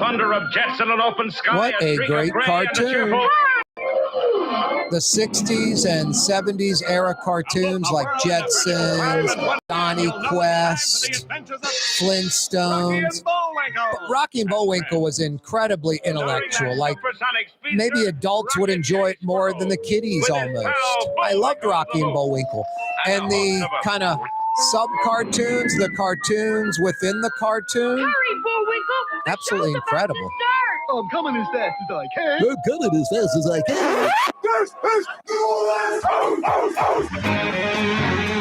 thunder of jets in an open sky. What a great cartoon. The 60s and 70s era cartoons like Jetsons, Donnie Quest, Flintstones. But Rocky and Bullwinkle was incredibly intellectual. Like, maybe adults would enjoy it more than the kiddies almost. I loved Rocky and Bullwinkle. And the kind of sub-cartoons, the cartoons within the cartoon. Hurry, Bullwinkle! Absolutely incredible. I'm coming as fast as I can. You're coming as fast as I can.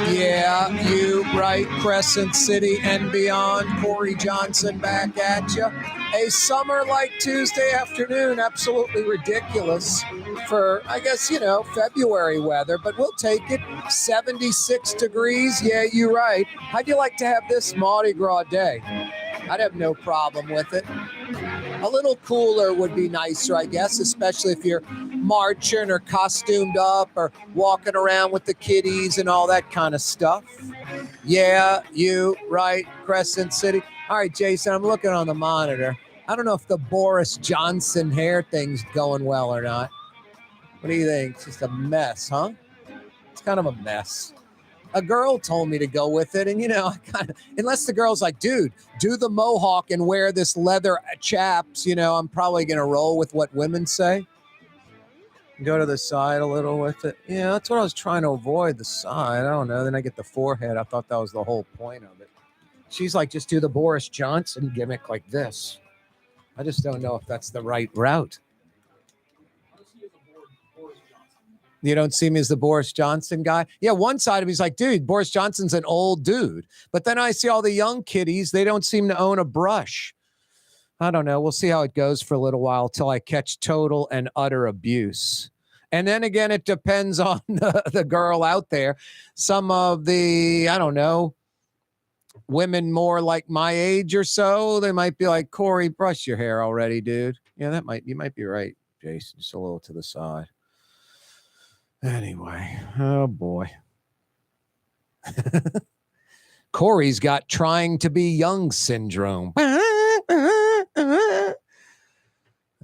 Yeah, you right, Crescent City and beyond. Corey Johnson back at you. A summer-like Tuesday afternoon, absolutely ridiculous for, I guess, February weather, but we'll take it. 76 degrees, yeah, you're right. How'd you like to have this Mardi Gras day? I'd have no problem with it. A little cooler would be nicer, I guess, especially if you're marching or costumed up or walking around with the kiddies and all that kind of stuff. Yeah, you right, Crescent City. All right, Jason, I'm looking on the monitor. I don't know if the Boris Johnson hair thing's going well or not. What do you think? It's just a mess, huh? It's kind of a mess. A girl told me to go with it, and unless the girl's like, dude, do the mohawk and wear this leather chaps, I'm probably going to roll with what women say. Go to the side a little with it. Yeah, that's what I was trying to avoid, the side. I don't know. Then I get the forehead. I thought that was the whole point of it. She's like, just do the Boris Johnson gimmick like this. I just don't know if that's the right route. You don't see me as the Boris Johnson guy? Yeah, one side of me's like, dude, Boris Johnson's an old dude. But then I see all the young kiddies. They don't seem to own a brush. I don't know. We'll see how it goes for a little while till I catch total and utter abuse. And then again, it depends on the girl out there. Some of the, I don't know, women more like my age or so, they might be like, Corey, brush your hair already, dude. Yeah, you might be right, Jason. Just a little to the side. Anyway, oh boy. Corey's got trying to be young syndrome.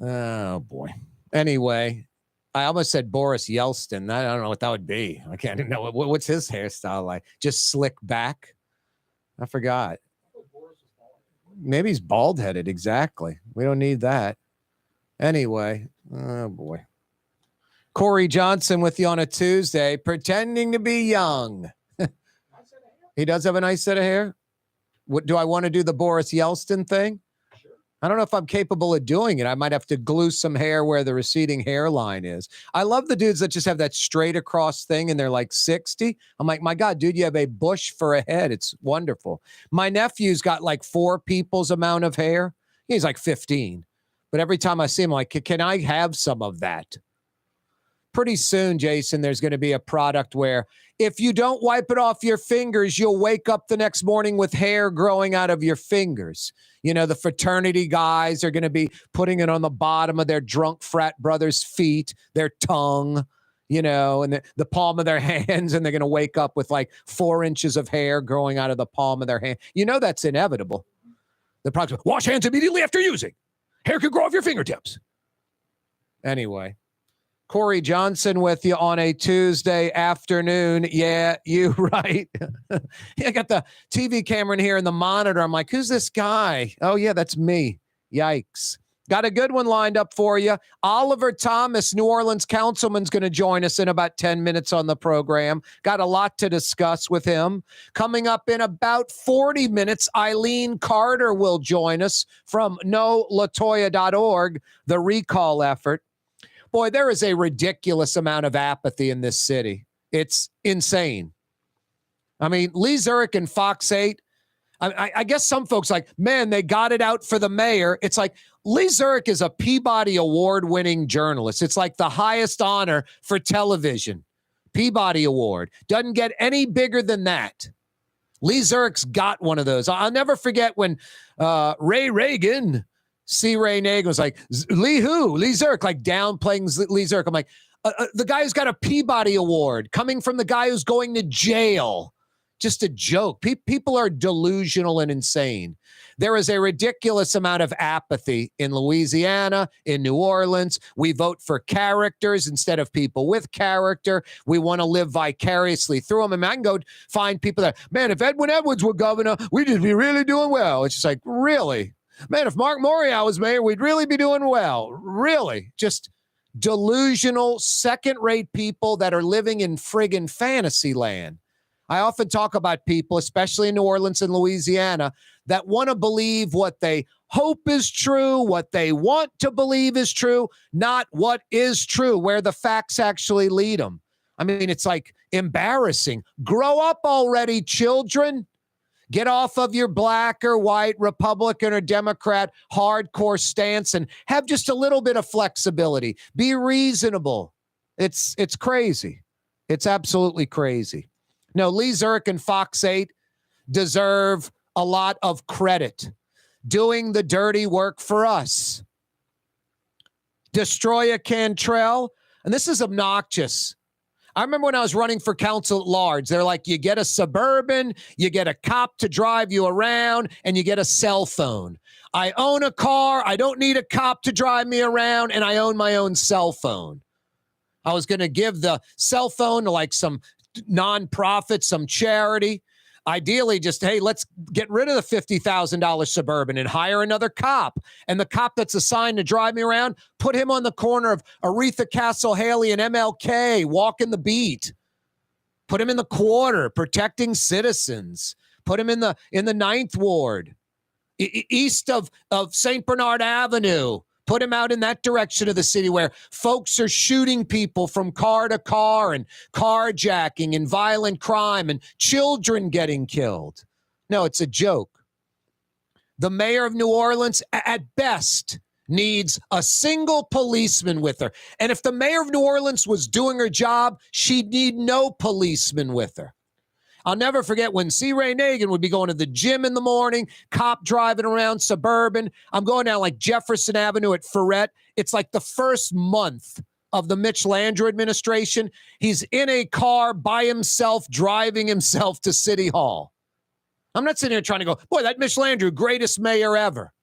Oh boy. Anyway, I almost said Boris Yeltsin. I don't know what that would be. I can't know. What's his hairstyle like? Just slick back? I forgot. Maybe he's bald-headed. Exactly. We don't need that. Anyway, oh boy. Corey Johnson with you on a Tuesday, pretending to be young. He does have a nice set of hair. What do I want to do? The Boris Yeltsin thing? Sure. I don't know if I'm capable of doing it. I might have to glue some hair where the receding hairline is. I love the dudes that just have that straight across thing and they're like 60. I'm like, my God, dude, you have a bush for a head. It's wonderful. My nephew's got like 4 people's amount of hair. He's like 15. But every time I see him, I'm like, can I have some of that? Pretty soon, Jason, there's going to be a product where if you don't wipe it off your fingers, you'll wake up the next morning with hair growing out of your fingers. The fraternity guys are going to be putting it on the bottom of their drunk frat brothers' feet, their tongue, and the palm of their hands, and they're going to wake up with like 4 inches of hair growing out of the palm of their hand. That's inevitable. The product, wash hands immediately after using. Hair can grow off your fingertips. Anyway. Corey Johnson with you on a Tuesday afternoon. Yeah, you right. I got the TV camera in here and the monitor. I'm like, who's this guy? Oh, yeah, that's me. Yikes. Got a good one lined up for you. Oliver Thomas, New Orleans councilman's going to join us in about 10 minutes on the program. Got a lot to discuss with him. Coming up in about 40 minutes, Eileen Carter will join us from NOLA.org, the recall effort. Boy, there is a ridiculous amount of apathy in this city. It's insane. I mean, Lee Zurich and Fox 8, I guess some folks like, man, they got it out for the mayor. It's like, Lee Zurich is a Peabody Award-winning journalist. It's like the highest honor for television. Peabody Award. Doesn't get any bigger than that. Lee Zurich's got one of those. I'll never forget when Ray Reagan... C. Ray Nagin was like, Lee who? Lee Zurich, like downplaying Lee Zurich. I'm like, the guy who's got a Peabody Award coming from the guy who's going to jail. just a joke. People are delusional and insane. There is a ridiculous amount of apathy in Louisiana, in New Orleans. We vote for characters instead of people with character. We want to live vicariously through them. And I can go find people that, man, if Edwin Edwards were governor, we'd just be really doing well. It's just like, really? Man, if Mark Morial was mayor, we'd really be doing well. Really? Just delusional, second-rate people that are living in friggin' fantasy land. I often talk about people, especially in New Orleans and Louisiana, that want to believe what they hope is true, what they want to believe is true, not what is true, where the facts actually lead them. I mean, it's like embarrassing. Grow up already, children. Get off of your black or white, Republican or Democrat hardcore stance and have just a little bit of flexibility. Be reasonable. It's crazy. It's absolutely crazy. No, Lee Zurich and Fox 8 deserve a lot of credit doing the dirty work for us. Destroy a Cantrell, and this is obnoxious. I remember when I was running for council at large, they're like, you get a Suburban, you get a cop to drive you around, and you get a cell phone. I own a car, I don't need a cop to drive me around, and I own my own cell phone. I was going to give the cell phone to like some nonprofit, some charity. Ideally, just, hey, let's get rid of the $50,000 Suburban and hire another cop. And the cop that's assigned to drive me around, put him on the corner of Aretha Castle Haley and MLK, walking the beat. Put him in the quarter, protecting citizens. Put him in the Ninth Ward, east of St. Bernard Avenue. Put him out in that direction of the city where folks are shooting people from car to car and carjacking and violent crime and children getting killed. No, it's a joke. The mayor of New Orleans, at best, needs a single policeman with her. And if the mayor of New Orleans was doing her job, she'd need no policeman with her. I'll never forget when C. Ray Nagin would be going to the gym in the morning, cop driving around Suburban. I'm going down like Jefferson Avenue at Ferret. It's like the first month of the Mitch Landrieu administration. He's in a car by himself, driving himself to City Hall. I'm not sitting here trying to go, boy, that Mitch Landrieu, greatest mayor ever.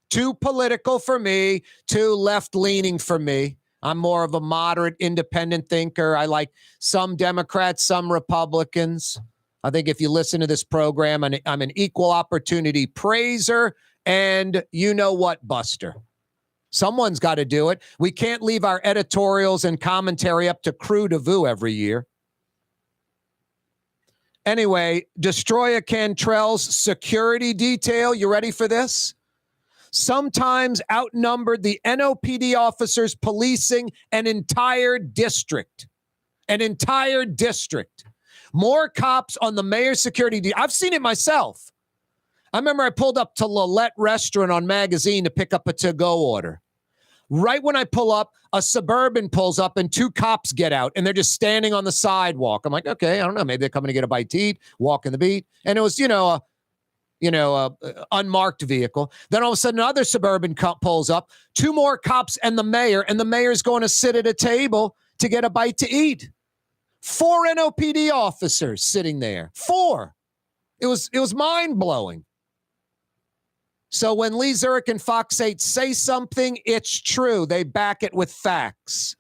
Too political for me, too left-leaning for me. I'm more of a moderate, independent thinker. I like some Democrats, some Republicans. I think if you listen to this program, I'm an equal opportunity praiser and you know what, buster. Someone's got to do it. We can't leave our editorials and commentary up to Crew de Vue every year. Anyway, destroy a Cantrell's security detail. You ready for this? Sometimes outnumbered the NOPD officers policing an entire district. An entire district. More cops on the mayor's security. I've seen it myself. I remember I pulled up to Lillette Restaurant on Magazine to pick up a to-go order. Right when I pull up, a Suburban pulls up and two cops get out, and they're just standing on the sidewalk. I'm like, okay, I don't know. Maybe they're coming to get a bite to eat, walking the beat. And it was, a unmarked vehicle. Then all of a sudden, another Suburban cop pulls up, two more cops and the mayor's going to sit at a table to get a bite to eat. 4 NOPD officers sitting there. 4. It was mind-blowing. So when Lee Zurich and Fox 8 say something, it's true. They back it with facts.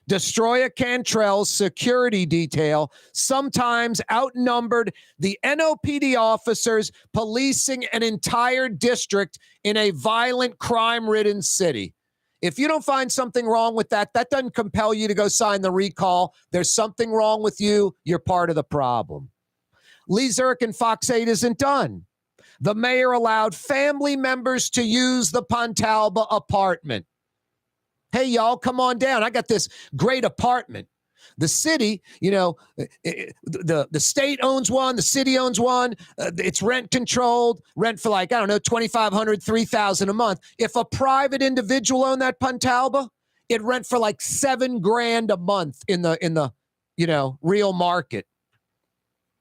Destroy a Cantrell's security detail sometimes outnumbered the NOPD officers policing an entire district in a violent, crime-ridden city. If you don't find something wrong with that, that doesn't compel you to go sign the recall. There's something wrong with you. You're part of the problem. Lee Zurich and Fox 8 isn't done. The mayor allowed family members to use the Pontalba apartment. Hey, y'all, come on down. I got this great apartment. The city, the state owns one, the city owns one. It's rent controlled, rent for like, I don't know, $2,500, $3,000 a month. If a private individual owned that Pontalba, it rent for like $7,000 a month in the real market.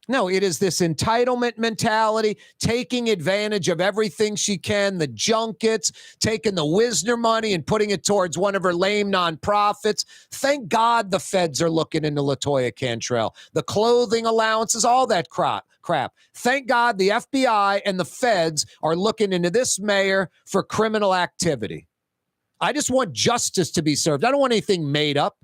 No, it is this entitlement mentality, taking advantage of everything she can, the junkets, taking the Wisner money and putting it towards one of her lame nonprofits. Thank God the feds are looking into LaToya Cantrell. The clothing allowances, all that crap. Thank God the FBI and the feds are looking into this mayor for criminal activity. I just want justice to be served. I don't want anything made up.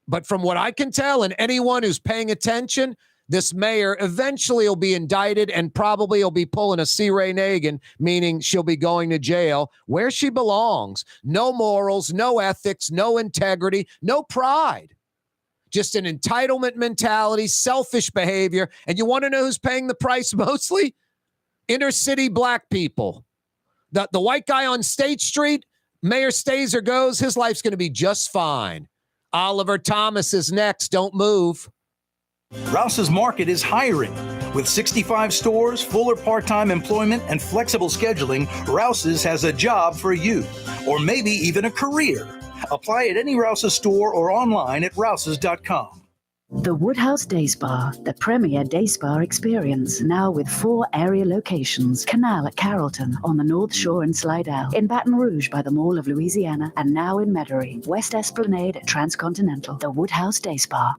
But from what I can tell, and anyone who's paying attention, this mayor eventually will be indicted and probably will be pulling a C. Ray Nagin, meaning she'll be going to jail where she belongs. No morals, no ethics, no integrity, no pride. Just an entitlement mentality, selfish behavior. And you want to know who's paying the price mostly? Inner city black people. The white guy on State Street, mayor stays or goes, his life's going to be just fine. Oliver Thomas is next. Don't move. Rouse's Market is hiring. With 65 stores, full or part-time employment, and flexible scheduling, Rouse's has a job for you, or maybe even a career. Apply at any Rouse's store or online at rouses.com. The Woodhouse Day Spa, the premier day spa experience, now with 4 area locations. Canal at Carrollton, on the North Shore in Slidell, in Baton Rouge by the Mall of Louisiana, and now in Metairie, West Esplanade at Transcontinental. The Woodhouse Day Spa.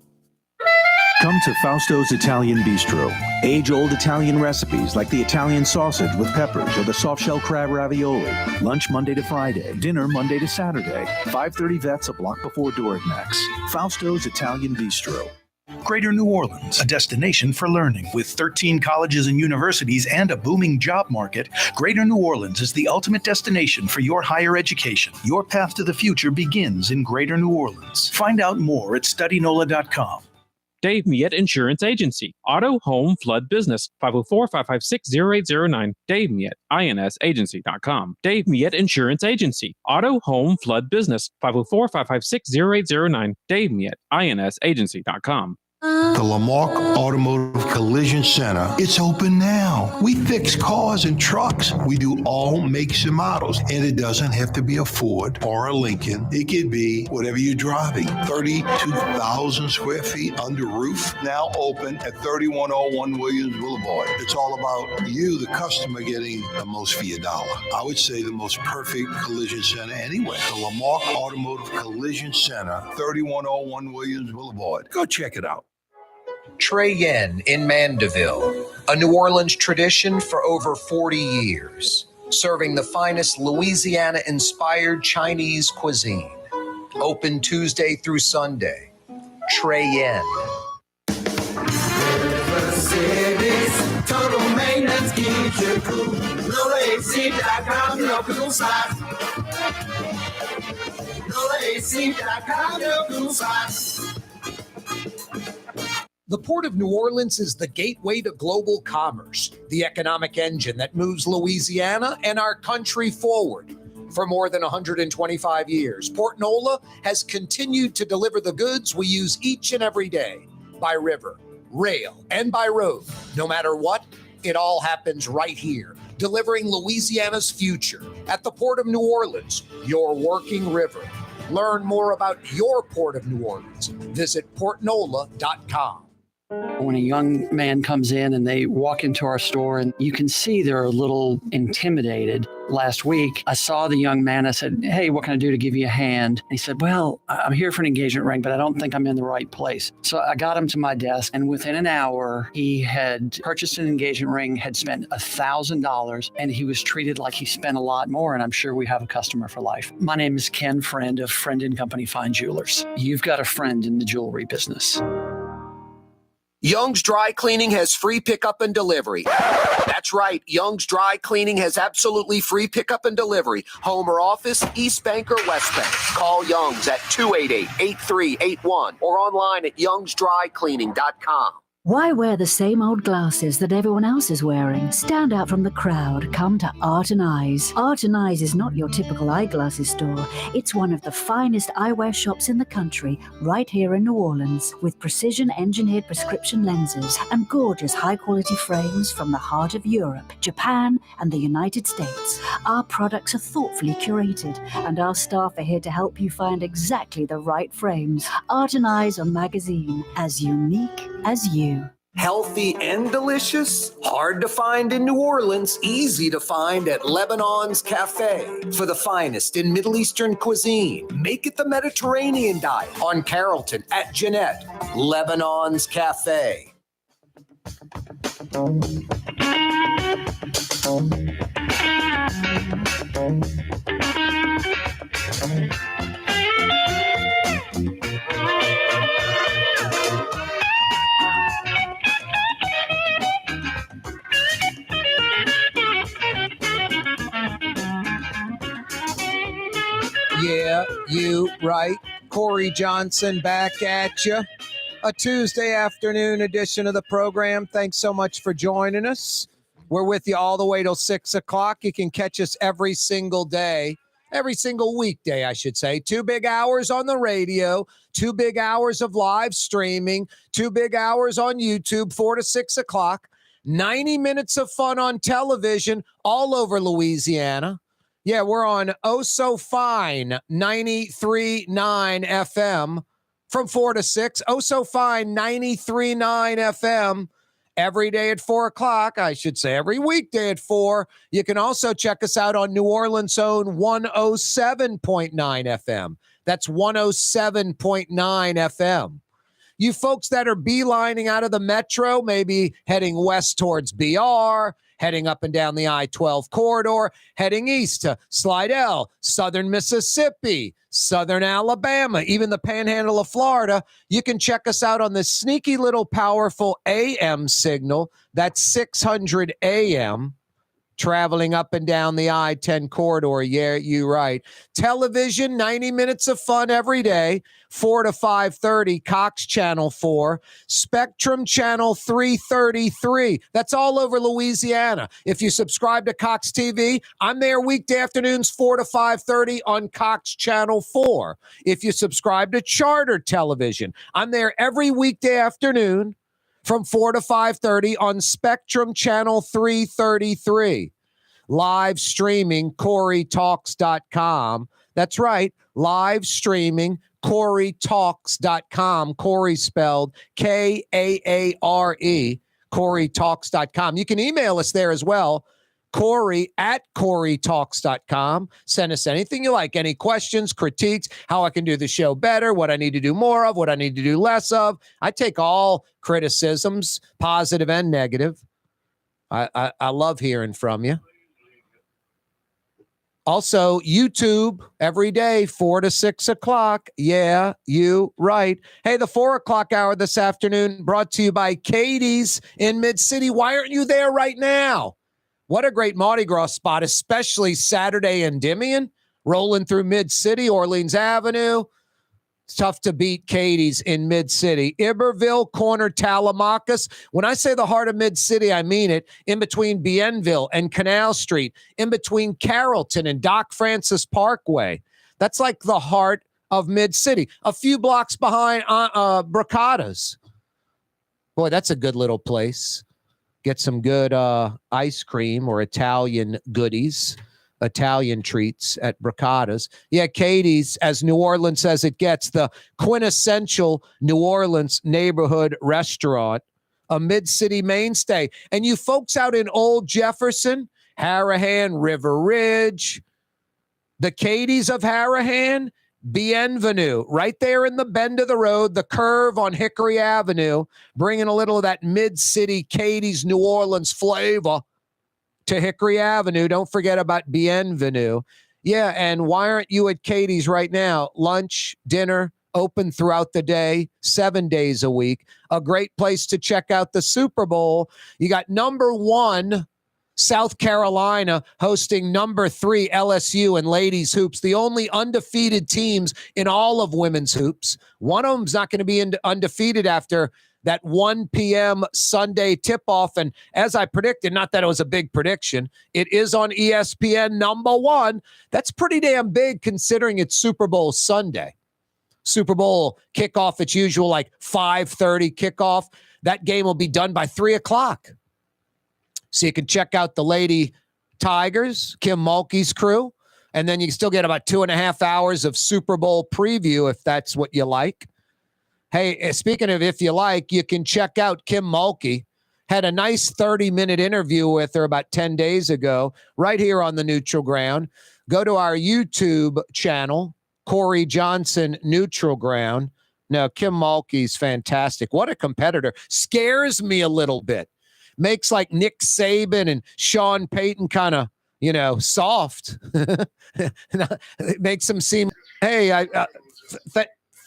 Come to Fausto's Italian Bistro. Age-old Italian recipes like the Italian sausage with peppers or the soft-shell crab ravioli. Lunch Monday to Friday. Dinner Monday to Saturday. 530 Vets, a block before Dorignax. Fausto's Italian Bistro. Greater New Orleans, a destination for learning. With 13 colleges and universities and a booming job market, Greater New Orleans is the ultimate destination for your higher education. Your path to the future begins in Greater New Orleans. Find out more at studynola.com. Dave Miette Insurance Agency. Auto, home, flood, business. 504-556-0809. Dave Miette, INSagency.com. Dave Miette Insurance Agency. Auto, home, flood, business. 504-556-0809. Dave Miette, INSagency.com. The Lamarck Automotive Collision Center. It's open now. We fix cars and trucks. We do all makes and models. And it doesn't have to be a Ford or a Lincoln. It could be whatever you're driving. 32,000 square feet under roof. Now open at 3101 Williams Boulevard. It's all about you, the customer, getting the most for your dollar. I would say the most perfect collision center anywhere. The Lamarck Automotive Collision Center, 3101 Williams Boulevard. Go check it out. Trey Yen in Mandeville, a New Orleans tradition for over 40 years, serving the finest Louisiana-inspired Chinese cuisine. Open Tuesday through Sunday. Trey Yen. Total maintenance keeps you cool. NOLAAC.com, your cool side. NOLAAC.com, your cool side. The Port of New Orleans is the gateway to global commerce, the economic engine that moves Louisiana and our country forward. For more than 125 years, Port NOLA has continued to deliver the goods we use each and every day, by river, rail, and by road. No matter what, it all happens right here, delivering Louisiana's future at the Port of New Orleans, your working river. Learn more about your Port of New Orleans. Visit portnola.com. When a young man comes in and they walk into our store and you can see they're a little intimidated. Last week, I saw the young man. I said, "Hey, what can I do to give you a hand?" And he said, "Well, I'm here for an engagement ring, but I don't think I'm in the right place." So I got him to my desk, and within an hour, he had purchased an engagement ring, had spent $1,000, and he was treated like he spent a lot more, and I'm sure we have a customer for life. My name is Ken Friend of Friend & Company Fine Jewelers. You've got a friend in the jewelry business. Young's Dry Cleaning has free pickup and delivery. That's right. Young's Dry Cleaning has absolutely free pickup and delivery. Home or office, East Bank or West Bank. Call Young's at 288-8381 or online at youngsdrycleaning.com. Why wear the same old glasses that everyone else is wearing? Stand out from the crowd. Come to Art and Eyes. Art and Eyes is not your typical eyeglasses store. It's one of the finest eyewear shops in the country, right here in New Orleans, with precision-engineered prescription lenses and gorgeous high-quality frames from the heart of Europe, Japan, and the United States. Our products are thoughtfully curated, and our staff are here to help you find exactly the right frames. Art and Eyes on magazine, as unique as you. Healthy and delicious? Hard to find in New Orleans, easy to find at Lebanon's Cafe. For the finest in Middle Eastern cuisine, make it the Mediterranean diet on Carrollton at Jeanette. Lebanon's Cafe. Yeah, you right. Corey Johnson back at you. A Tuesday afternoon edition of the program. Thanks so much for joining us. We're with you all the way till 6 o'clock. You can catch us every single day, every single weekday, I should say. 2 big hours on the radio, 2 big hours of live streaming, 2 big hours on YouTube, 4 to 6 o'clock. 90 minutes of fun on television all over Louisiana. Yeah, we're on Oh So Fine 93.9 FM from 4 to 6. Oh So Fine 93.9 FM every day at 4 o'clock. I should say every weekday at 4. You can also check us out on New Orleans' own 107.9 FM. That's 107.9 FM. You folks that are beelining out of the metro, maybe heading west towards BR, heading up and down the I-12 corridor, heading east to Slidell, southern Mississippi, southern Alabama, even the panhandle of Florida, you can check us out on this sneaky little powerful AM signal. That's 600 AM. Traveling up and down the I-10 corridor. Yeah, you right. Television, 90 minutes of fun every day, 4 to 5:30, Cox Channel 4, Spectrum Channel 333. That's all over Louisiana. If you subscribe to Cox TV, I'm there weekday afternoons, 4 to 5:30 on Cox Channel 4. If you subscribe to Charter Television, I'm there every weekday afternoon from 4 to 5:30 on Spectrum Channel 333. Live streaming, CoreyTalks.com. That's right, live streaming, CoreyTalks.com. Corey spelled Kaare, CoreyTalks.com. You can email us there as well, Corey at CoreyTalks.com. Send us anything you like, any questions, critiques, how I can do the show better, what I need to do more of, what I need to do less of. I take all criticisms, positive and negative. I love hearing from you. Also, YouTube every day, 4 to 6 o'clock. Yeah, you right. Hey, the 4 o'clock hour this afternoon brought to you by Katie's in Mid-City. Why aren't you there right now? What a great Mardi Gras spot, especially Saturday in Endymion, rolling through Mid-City, Orleans Avenue. It's tough to beat Katie's in Mid-City. Iberville, corner Talamacus. When I say the heart of Mid-City, I mean it. In between Bienville and Canal Street, in between Carrollton and Doc Francis Parkway. That's like the heart of Mid-City. A few blocks behind Bracadas. Boy, that's a good little place. Get some good ice cream or Italian goodies, Italian treats at Bracadas. Yeah, Katie's, as New Orleans says it gets, the quintessential New Orleans neighborhood restaurant, a mid-city mainstay. And you folks out in Old Jefferson, Harahan, River Ridge, the Katie's of Harahan, Bienvenue, right there in the bend of the road, the curve on Hickory Avenue, bringing a little of that mid-city Katie's New Orleans flavor to Hickory Avenue. Don't forget about Bienvenue. Yeah, and why aren't you at Katie's right now? Lunch, dinner, open throughout the day, 7 days a week. A great place to check out the Super Bowl. You got number 1 South Carolina hosting number 3 LSU in ladies hoops, the only undefeated teams in all of women's hoops. One of them's not going to be undefeated after that 1 p.m. Sunday tip-off. And as I predicted, not that it was a big prediction, it is on ESPN number 1. That's pretty damn big considering it's Super Bowl Sunday. Super Bowl kickoff, its usual like 5:30 kickoff. That game will be done by 3 o'clock. So you can check out the Lady Tigers, Kim Mulkey's crew, and then you can still get about 2.5 hours of Super Bowl preview if that's what you like. Hey, speaking of if you like, you can check out Kim Mulkey. Had a nice 30-minute interview with her about 10 days ago, right here on the Neutral Ground. Go to our YouTube channel, Corey Johnson Neutral Ground. No, Kim Mulkey's fantastic. What a competitor. Scares me a little bit. Makes like Nick Saban and Sean Payton kind of, soft. It makes them seem, hey,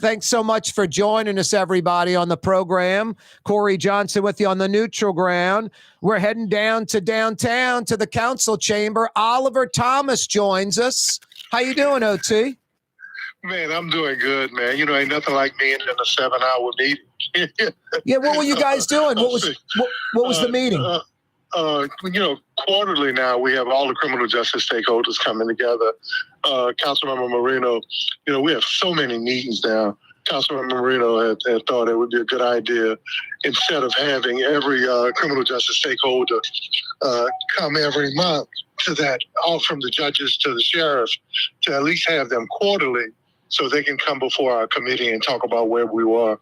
thanks so much for joining us, everybody, on the program. Corey Johnson with you on the Neutral Ground. We're heading down to downtown to the council chamber. Oliver Thomas joins us. How you doing, OT? Man, I'm doing good, man. Ain't nothing like being in a 7-hour meeting. Yeah, what were you guys doing? What was the meeting? Quarterly now we have all the criminal justice stakeholders coming together. Councilmember Marino, we have so many meetings now. Councilmember Marino had thought it would be a good idea, instead of having every criminal justice stakeholder come every month to that, all from the judges to the sheriff, to at least have them quarterly, so they can come before our committee and talk about where we are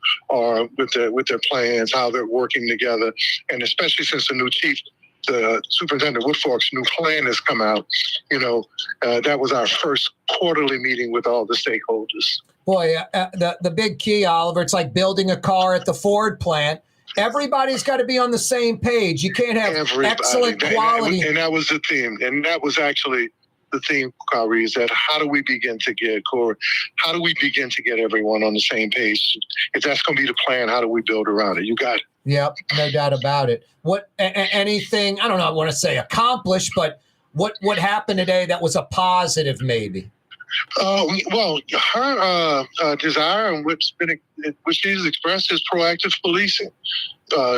with their plans, how they're working together, and especially since the new chief, the Superintendent Woodfork's new plan has come out. That was our first quarterly meeting with all the stakeholders. Boy, the big key, Oliver, it's like building a car at the Ford plant. Everybody's got to be on the same page. You can't have excellent quality. And that was the theme. And that was actually the theme, Kaare, is that how do we begin to get, Corey, how do we begin to get everyone on the same page? If that's going to be the plan, how do we build around it? You got it. Yep, no doubt about it. What anything, I don't know, I want to say accomplished, but what happened today that was a positive maybe? Well, her desire and which she's expressed is proactive policing.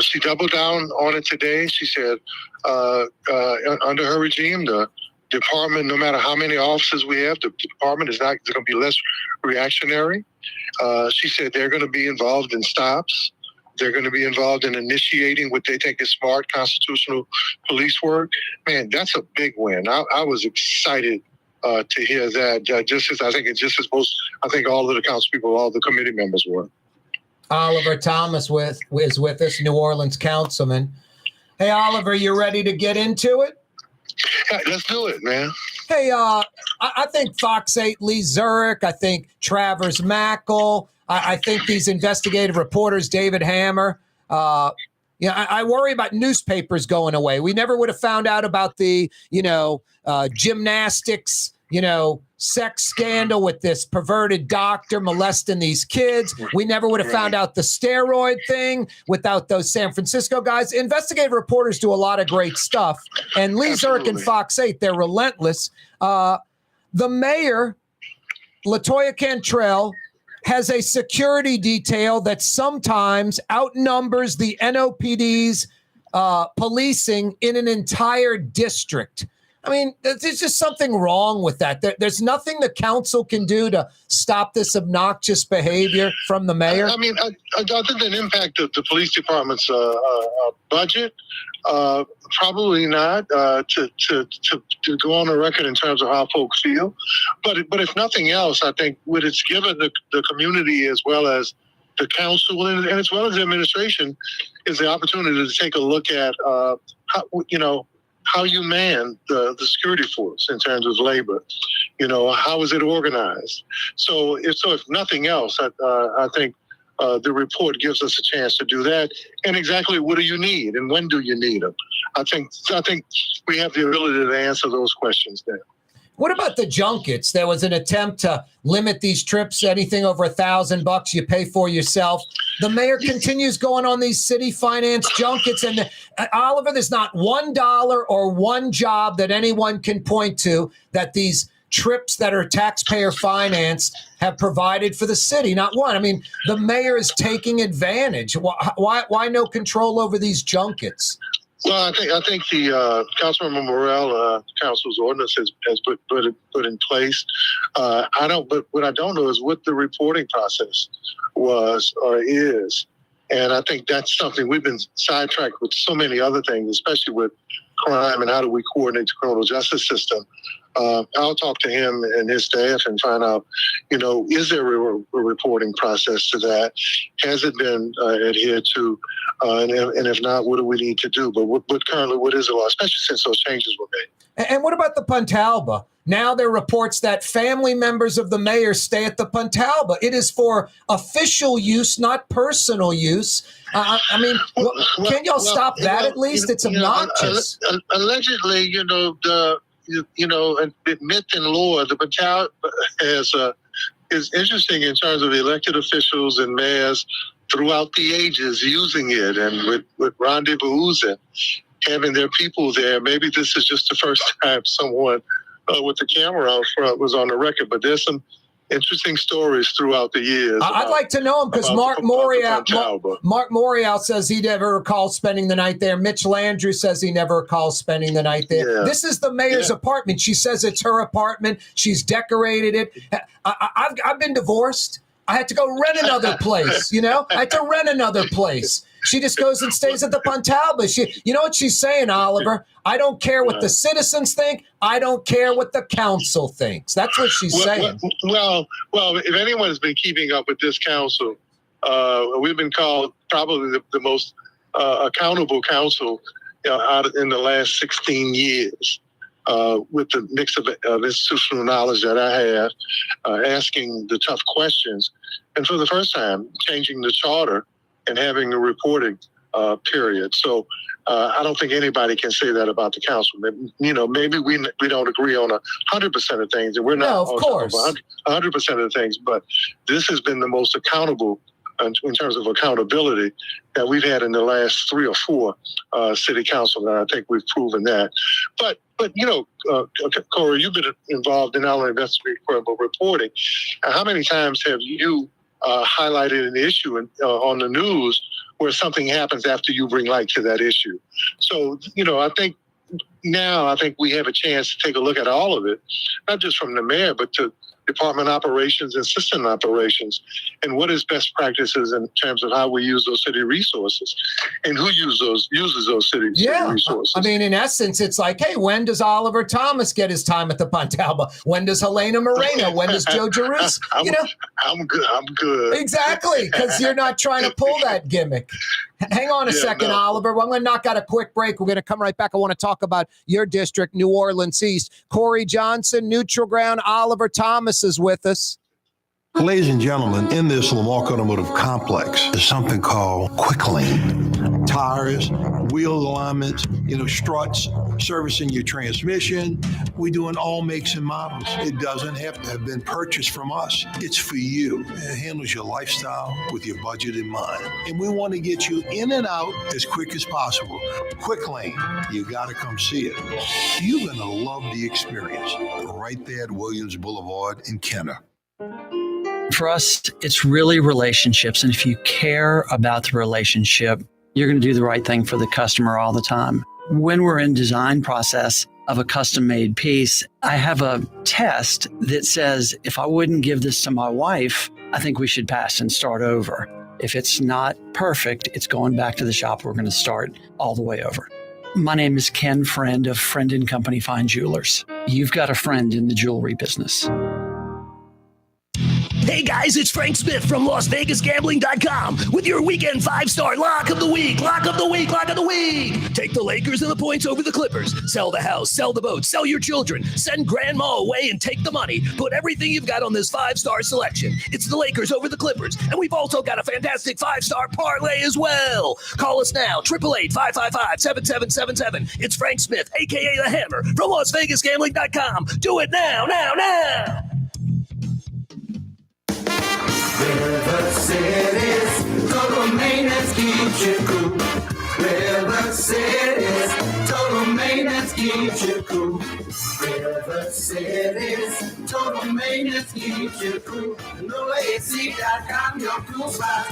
She doubled down on it today. She said under her regime, the department, no matter how many officers we have, the department is going to be less reactionary. She said they're going to be involved in stops. They're going to be involved in initiating what they think is smart constitutional police work. Man, that's a big win. I was excited to hear that. I think all of the council people, all the committee members were. Oliver Thomas is with us, New Orleans councilman. Hey, Oliver, you ready to get into it? Yeah, let's do it, man. Hey, I think Fox 8 Lee Zurich, I think Travers Mackel, I think these investigative reporters, David Hammer. I worry about newspapers going away. We never would have found out about the, gymnastics, sex scandal with this perverted doctor molesting these kids. We never would have found out the steroid thing without those San Francisco guys. Investigative reporters do a lot of great stuff. And Lee Zurich and Fox 8, they're relentless. The mayor, LaToya Cantrell, has a security detail that sometimes outnumbers the NOPD's policing in an entire district. I mean, there's just something wrong with that. There's nothing the council can do to stop this obnoxious behavior from the mayor. I mean, other than impact of the police department's budget, probably not to go on the record in terms of how folks feel. But if nothing else, I think what it's given the community as well as the council and as well as the administration is the opportunity to take a look at how you man the security force in terms of labor. How is it organized? So if nothing else, I think the report gives us a chance to do that. And exactly what do you need and when do you need them? I think we have the ability to answer those questions there. What about the junkets? There was an attempt to limit these trips. Anything over $1,000 you pay for yourself. The mayor continues going on these city finance junkets. And Oliver, there's not $1 or one job that anyone can point to that these trips that are taxpayer financed have provided for the city. Not one. I mean, the mayor is taking advantage. Why no control over these junkets? Well, I think the Councilmember Morrell, council's ordinance has put in place. But what I don't know is what the reporting process was or is, and I think that's something we've been sidetracked with so many other things, especially with crime and how do we coordinate the criminal justice system. I'll talk to him and his staff and find out, is there a reporting process to that? Has it been adhered to? And if not, what do we need to do? But what is the law, especially since those changes were made? And what about the Pontalba? Now there are reports that family members of the mayor stay at the Pontalba. It is for official use, not personal use. Can't y'all stop that at least? It's obnoxious. Allegedly, the myth and lore, the Pontalba is interesting in terms of elected officials and mayors throughout the ages using it, and with rendezvous and having their people there. Maybe this is just the first time someone with the camera out front was on the record, but there's some interesting stories throughout the years. I'd like to know him because Mark Morial says he never recalls spending the night there. Mitch Landrieu says he never recalls spending the night there. Yeah. This is the mayor's apartment. She says it's her apartment. She's decorated it. I've been divorced. I had to go rent another place, I had to rent another place. She just goes and stays at the Pontalba. You know what she's saying, Oliver? I don't care what the citizens think. I don't care what the council thinks. That's what she's saying. Well, if anyone has been keeping up with this council, we've been called probably the most accountable council out in the last 16 years. With the mix of institutional knowledge that I have, asking the tough questions, and for the first time, changing the charter and having a reporting period. So I don't think anybody can say that about the council. Maybe we don't agree on 100% of things, and we're not of course 100% of the things, but this has been the most accountable in terms of accountability that we've had in the last 3 or 4 city council, and I think we've proven that. But Corey, you've been involved in not only investigative but reporting. How many times have you highlighted an issue on the news where something happens after you bring light to that issue? So, I think we have a chance to take a look at all of it, not just from the mayor, but to department operations and system operations, and what is best practices in terms of how we use those city resources and who uses those city resources. I mean, in essence, it's like, hey, when does Oliver Thomas get his time at the Pontalba? When does Helena Moreno? When does Joe Jerus? I'm good. Exactly, because you're not trying to pull that gimmick. Hang on a second, Oliver. Well, I'm going to knock out a quick break. We're going to come right back. I want to talk about your district, New Orleans East. Corey Johnson, Neutral Ground. Oliver Thomas is with us. Ladies and gentlemen, in this Lamarck Automotive Complex is something called Quick Lane. Tires, wheel alignments, struts, servicing your transmission. We do in all makes and models. It doesn't have to have been purchased from us. It's for you. It handles your lifestyle with your budget in mind. And we want to get you in and out as quick as possible. Quick Lane, you got to come see it. You're going to love the experience right there at Williams Boulevard in Kenner. For us, it's really relationships. And if you care about the relationship, you're going to do the right thing for the customer all the time. When we're in design process of a custom-made piece, I have a test that says, if I wouldn't give this to my wife, I think we should pass and start over. If it's not perfect, it's going back to the shop. We're going to start all the way over. My name is Ken Friend of Friend & Company Fine Jewelers. You've got a friend in the jewelry business. Hey guys, it's Frank Smith from LasVegasGambling.com with your weekend 5-star lock of the week. Lock of the week. Take the Lakers and the points over the Clippers. Sell the house, sell the boat, sell your children. Send grandma away and take the money. Put everything you've got on this 5-star selection. It's the Lakers over the Clippers. And we've also got a fantastic 5-star parlay as well. Call us now, 888-555-7777. It's Frank Smith, a.k.a. The Hammer, from LasVegasGambling.com. Do it now. River City's total maintenance keeps you cool. River City's total maintenance keeps you cool. River City's total maintenance keeps you cool. NOLAAC.com, your cool spot.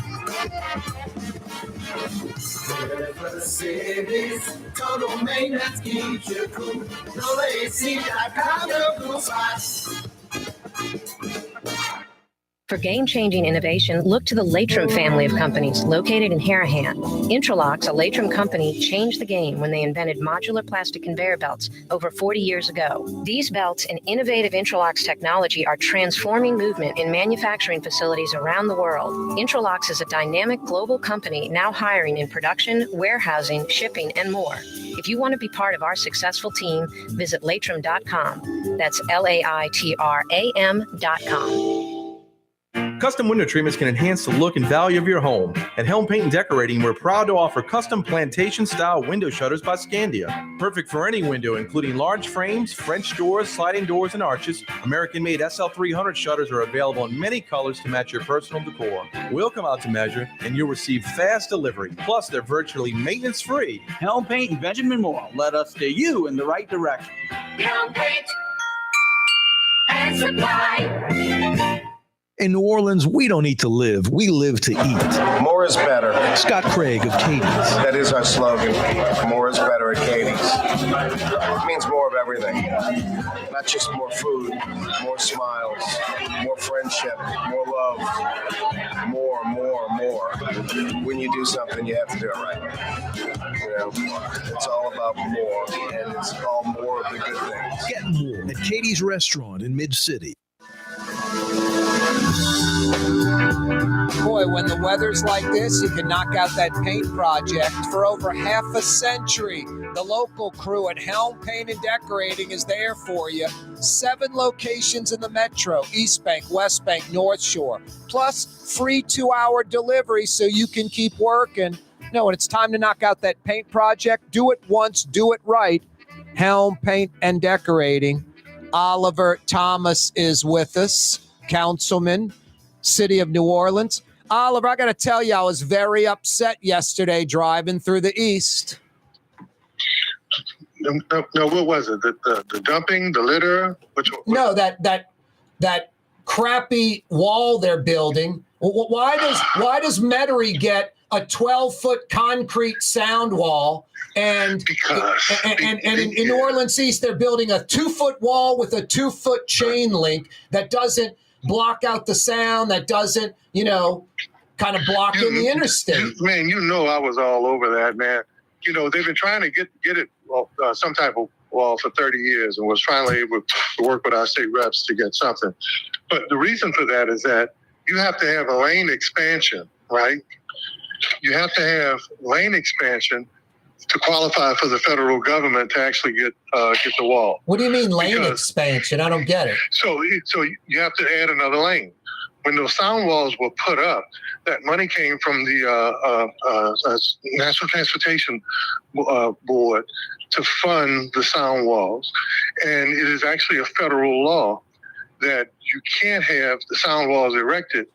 River City's total maintenance keeps you cool. NOLAAC.com, your cool spot. For game-changing innovation, look to the Latrim family of companies located in Harahan. Intralocks, a Latrim company, changed the game when they invented modular plastic conveyor belts over 40 years ago. These belts and innovative Intralocks technology are transforming movement in manufacturing facilities around the world. Intralocks is a dynamic global company now hiring in production, warehousing, shipping, and more. If you want to be part of our successful team, visit Latrim.com. That's LAITRAM.com. Custom window treatments can enhance the look and value of your home. At Helm Paint and Decorating, we're proud to offer custom plantation-style window shutters by Scandia. Perfect for any window, including large frames, French doors, sliding doors, and arches. American-made SL300 shutters are available in many colors to match your personal decor. We'll come out to measure, and you'll receive fast delivery. Plus, they're virtually maintenance-free. Helm Paint and Benjamin Moore. Let us steer you in the right direction. Helm Paint and Supply. In New Orleans, we don't eat to live. We live to eat. More is better. Scott Craig of Katie's. That is our slogan. More is better at Katie's. It means more of everything. Not just more food, more smiles, more friendship, more love. More. When you do something, you have to do it right. You know, it's all about more, and it's all more of the good things. Get more at Katie's Restaurant in Mid-City. Boy, when the weather's like this, you can knock out that paint project. For over half a century, the local crew at Helm Paint and Decorating is there for you. 7 locations in the metro, East Bank, West Bank, North Shore, plus free 2-hour delivery so you can keep working. No, when it's time to knock out that paint project, do it once, do it right. Helm Paint and Decorating. Oliver Thomas is with us, Councilman, City of New Orleans. Oliver, I got to tell you, I was very upset yesterday driving through the East. No, what was it? The dumping, the litter? No, that crappy wall they're building. Why does Metairie get a 12-foot concrete sound wall? And in New Orleans East, they're building a 2-foot wall with a 2-foot chain link that doesn't block out the sound, that doesn't, kind of block in the interstate. Man, I was all over that, man. They've been trying to get it some type of wall for 30 years and was finally able to work with our state reps to get something. But the reason for that is that you have to have a lane expansion, right? You have to have lane expansion to qualify for the federal government to actually get the wall. What do you mean lane expansion? I don't get it. So you have to add another lane. When those sound walls were put up, that money came from the National Transportation Board to fund the sound walls. And it is actually a federal law that you can't have the sound walls erected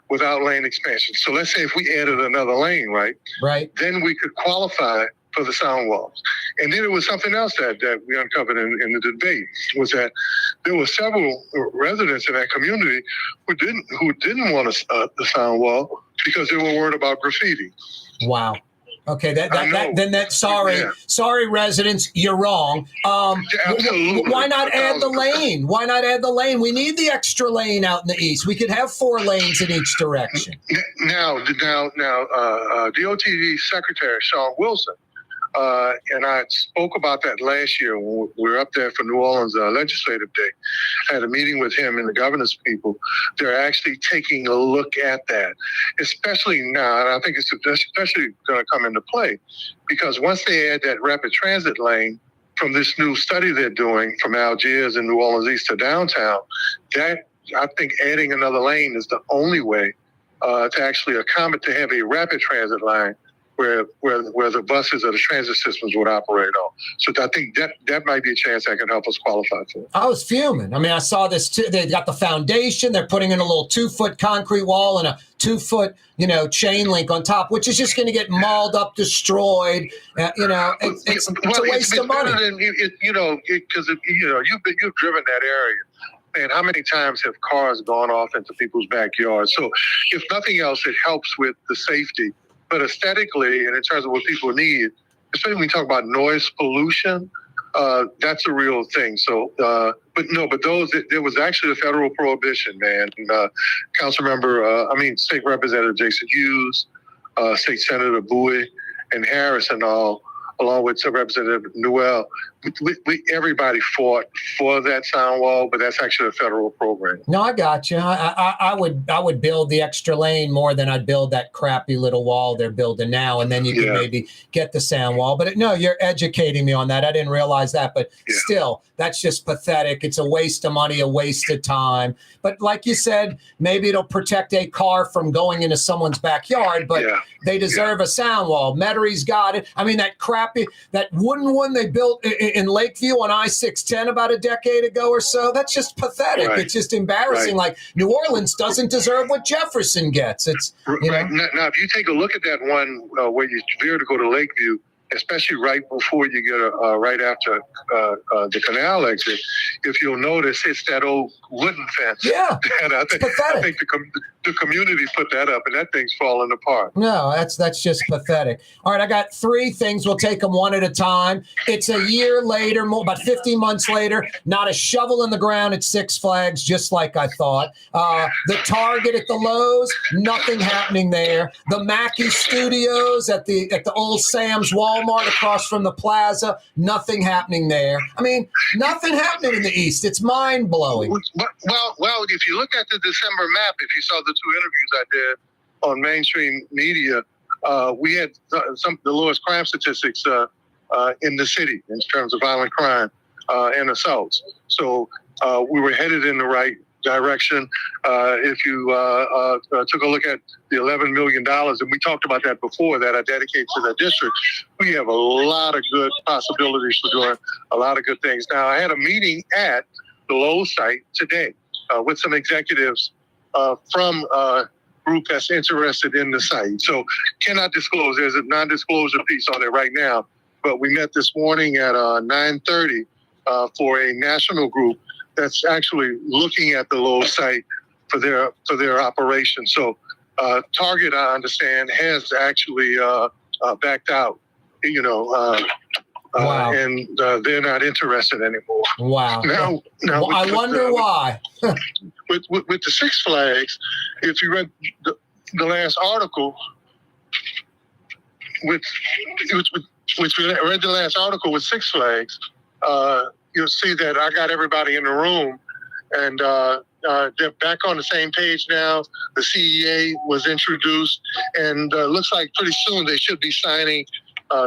without lane expansion. So let's say if we added another lane, right? Right. Then we could qualify for the sound walls. And then there was something else that we uncovered in the debate, was that there were several residents in that community who didn't want the sound wall because they were worried about graffiti. Wow. Okay, sorry, residents, you're wrong. Why not add the lane? Why not add the lane? We need the extra lane out in the East. We could have 4 lanes in each direction. Now, DOTD Secretary Sean Wilson, and I spoke about that last year when we were up there for New Orleans Legislative Day. I had a meeting with him and the governor's people. They're actually taking a look at that, especially now, and I think it's especially going to come into play, because once they add that rapid transit lane from this new study they're doing from Algiers and New Orleans East to downtown, that I think adding another lane is the only way to actually accommodate, to have a rapid transit line where the buses or the transit systems would operate on. So I think that might be a chance that can help us qualify for it. I was fuming. I mean, I saw this too. They got the foundation. They're putting in a little 2-foot concrete wall and a 2-foot, chain link on top, which is just going to get mauled up, destroyed. It's a waste of money. Because you've driven that area. And how many times have cars gone off into people's backyards? So if nothing else, it helps with the safety. But aesthetically, and in terms of what people need, especially when we talk about noise pollution, that's a real thing. So, but there was actually a federal prohibition, man. And, State Representative Jason Hughes, State Senator Bowie and Harris and all, along with Representative Newell, everybody fought for that sound wall, but that's actually a federal program. No, I got you. I would build the extra lane more than I'd build that crappy little wall they're building now, and then you can maybe get the sound wall. But no, you're educating me on that. I didn't realize that, but still, that's just pathetic. It's a waste of money, a waste of time. But like you said, maybe it'll protect a car from going into someone's backyard, but they deserve a sound wall. Metaire's got it. I mean, that wooden one they built in Lakeview on I-610 about a decade ago or so, that's just pathetic. Right. It's just embarrassing. Like, New Orleans doesn't deserve what Jefferson gets. It's right. Now, if you take a look at that one where you veer to go to Lakeview, especially right before you get right after the canal exit, if you'll notice, it's that old wooden fence. Yeah, and I think the community put that up, and that thing's falling apart. No, that's just pathetic. All right, I got 3 things. We'll take them one at a time. It's a year later, about 15 months later, not a shovel in the ground at Six Flags, just like I thought. The Target at the Lowe's, nothing happening there. The Mackey Studios at the old Sam's Walmart across from the plaza, nothing happening there. I mean, nothing happening in the East. It's mind-blowing. Well, if you look at the December map, if you saw the 2 interviews I did on mainstream media, we had the lowest crime statistics in the city in terms of violent crime and assaults. So we were headed in the right direction. If you took a look at the $11 million, and we talked about that before, that I dedicate to the district, we have a lot of good possibilities for doing a lot of good things. Now, I had a meeting at the Lowe's site today with some executives from a group that's interested in the site. So cannot disclose. There's a non-disclosure piece on it right now, but we met this morning at 9:30 for a national group that's actually looking at the Lowe's site for their operation. So Target, I understand, has actually backed out, wow. And they're not interested anymore. Wow. Now well, I wonder why. with the Six Flags, if you read the last article, which we read the last article with Six Flags, you'll see that I got everybody in the room, and they're back on the same page now. The CEA was introduced, and looks like pretty soon they should be signing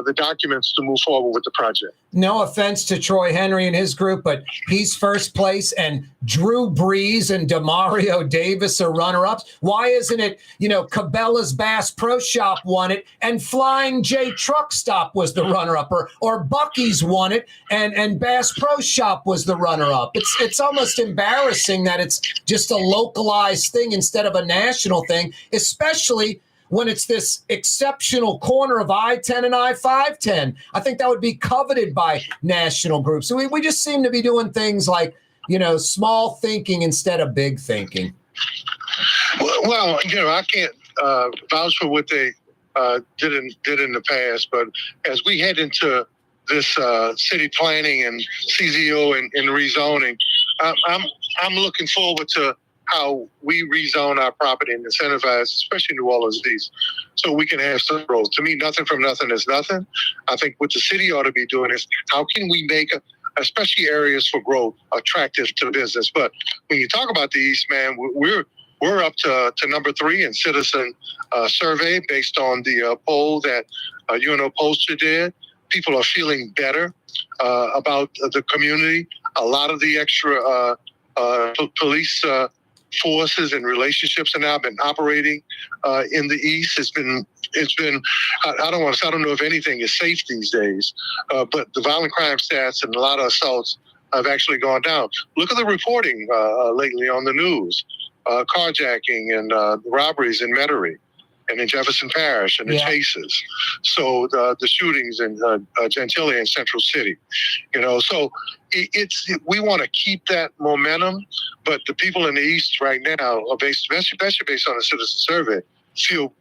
the documents to move forward with the project. No offense to Troy Henry and his group, but he's first place and Drew Brees and Demario Davis are runner-ups. Why isn't it, Cabela's Bass Pro Shop won it and Flying J Truck Stop was the runner-up, or Bucky's won it and Bass Pro Shop was the runner-up. It's almost embarrassing that it's just a localized thing instead of a national thing, especially when it's this exceptional corner of I-10 and I-510. I think that would be coveted by national groups. So we just seem to be doing things like, small thinking instead of big thinking. Well, I can't vouch for what they did in the past, but as we head into this city planning and CZO and rezoning, I'm looking forward to how we rezone our property and incentivize, especially New Orleans East, so we can have some growth. To me, nothing from nothing is nothing. I think what the city ought to be doing is how can we make, especially areas for growth, attractive to business. But when you talk about the East, man, we're up to number 3 in citizen survey based on the poll that UNO Pollster did. People are feeling better about the community. A lot of the extra police forces and relationships have now been operating in the East. It's been. I don't know if anything is safe these days, but the violent crime stats and a lot of assaults have actually gone down. Look at the reporting lately on the news, carjacking and robberies in Metairie and in Jefferson Parish and the chases. So the shootings in Gentilly and Central City, so we want to keep that momentum, but the people in the East right now, especially based on the citizen survey, feel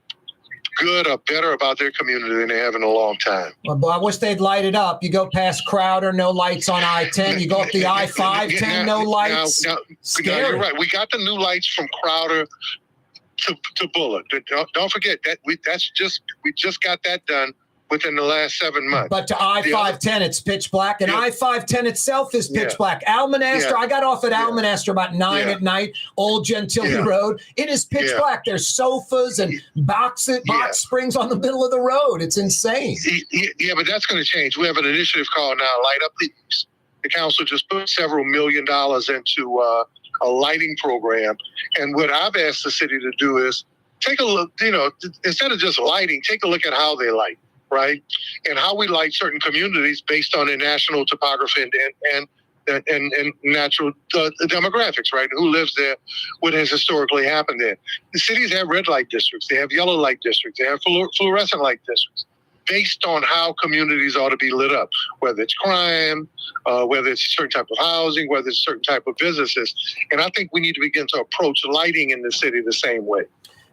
good or better about their community than they have in a long time. Well, I wish they'd light it up. You go past Crowder, no lights on I-10. You go up the I-5, no lights. Now, you're right. We got the new lights from Crowder to Bullitt. Don't forget that we just got that done within the last 7 months. But to I-510, it's pitch black, and I-510 itself is pitch black. Almanaster, I got off at Almanaster about 9 at night, Old Gentilly Road. It is pitch black. There's sofas and box springs on the middle of the road. It's insane. Yeah, but that's going to change. We have an initiative called now Light Up the East. The council just put several $1 million into a lighting program. And what I've asked the city to do is take a look, instead of just lighting, take a look at how they light. Right, and how we light certain communities based on their national topography and natural demographics, right? Who lives there, what has historically happened there. The cities have red light districts, they have yellow light districts, they have fluorescent light districts, based on how communities ought to be lit up, whether it's crime, whether it's a certain type of housing, whether it's a certain type of businesses. And I think we need to begin to approach lighting in the city the same way.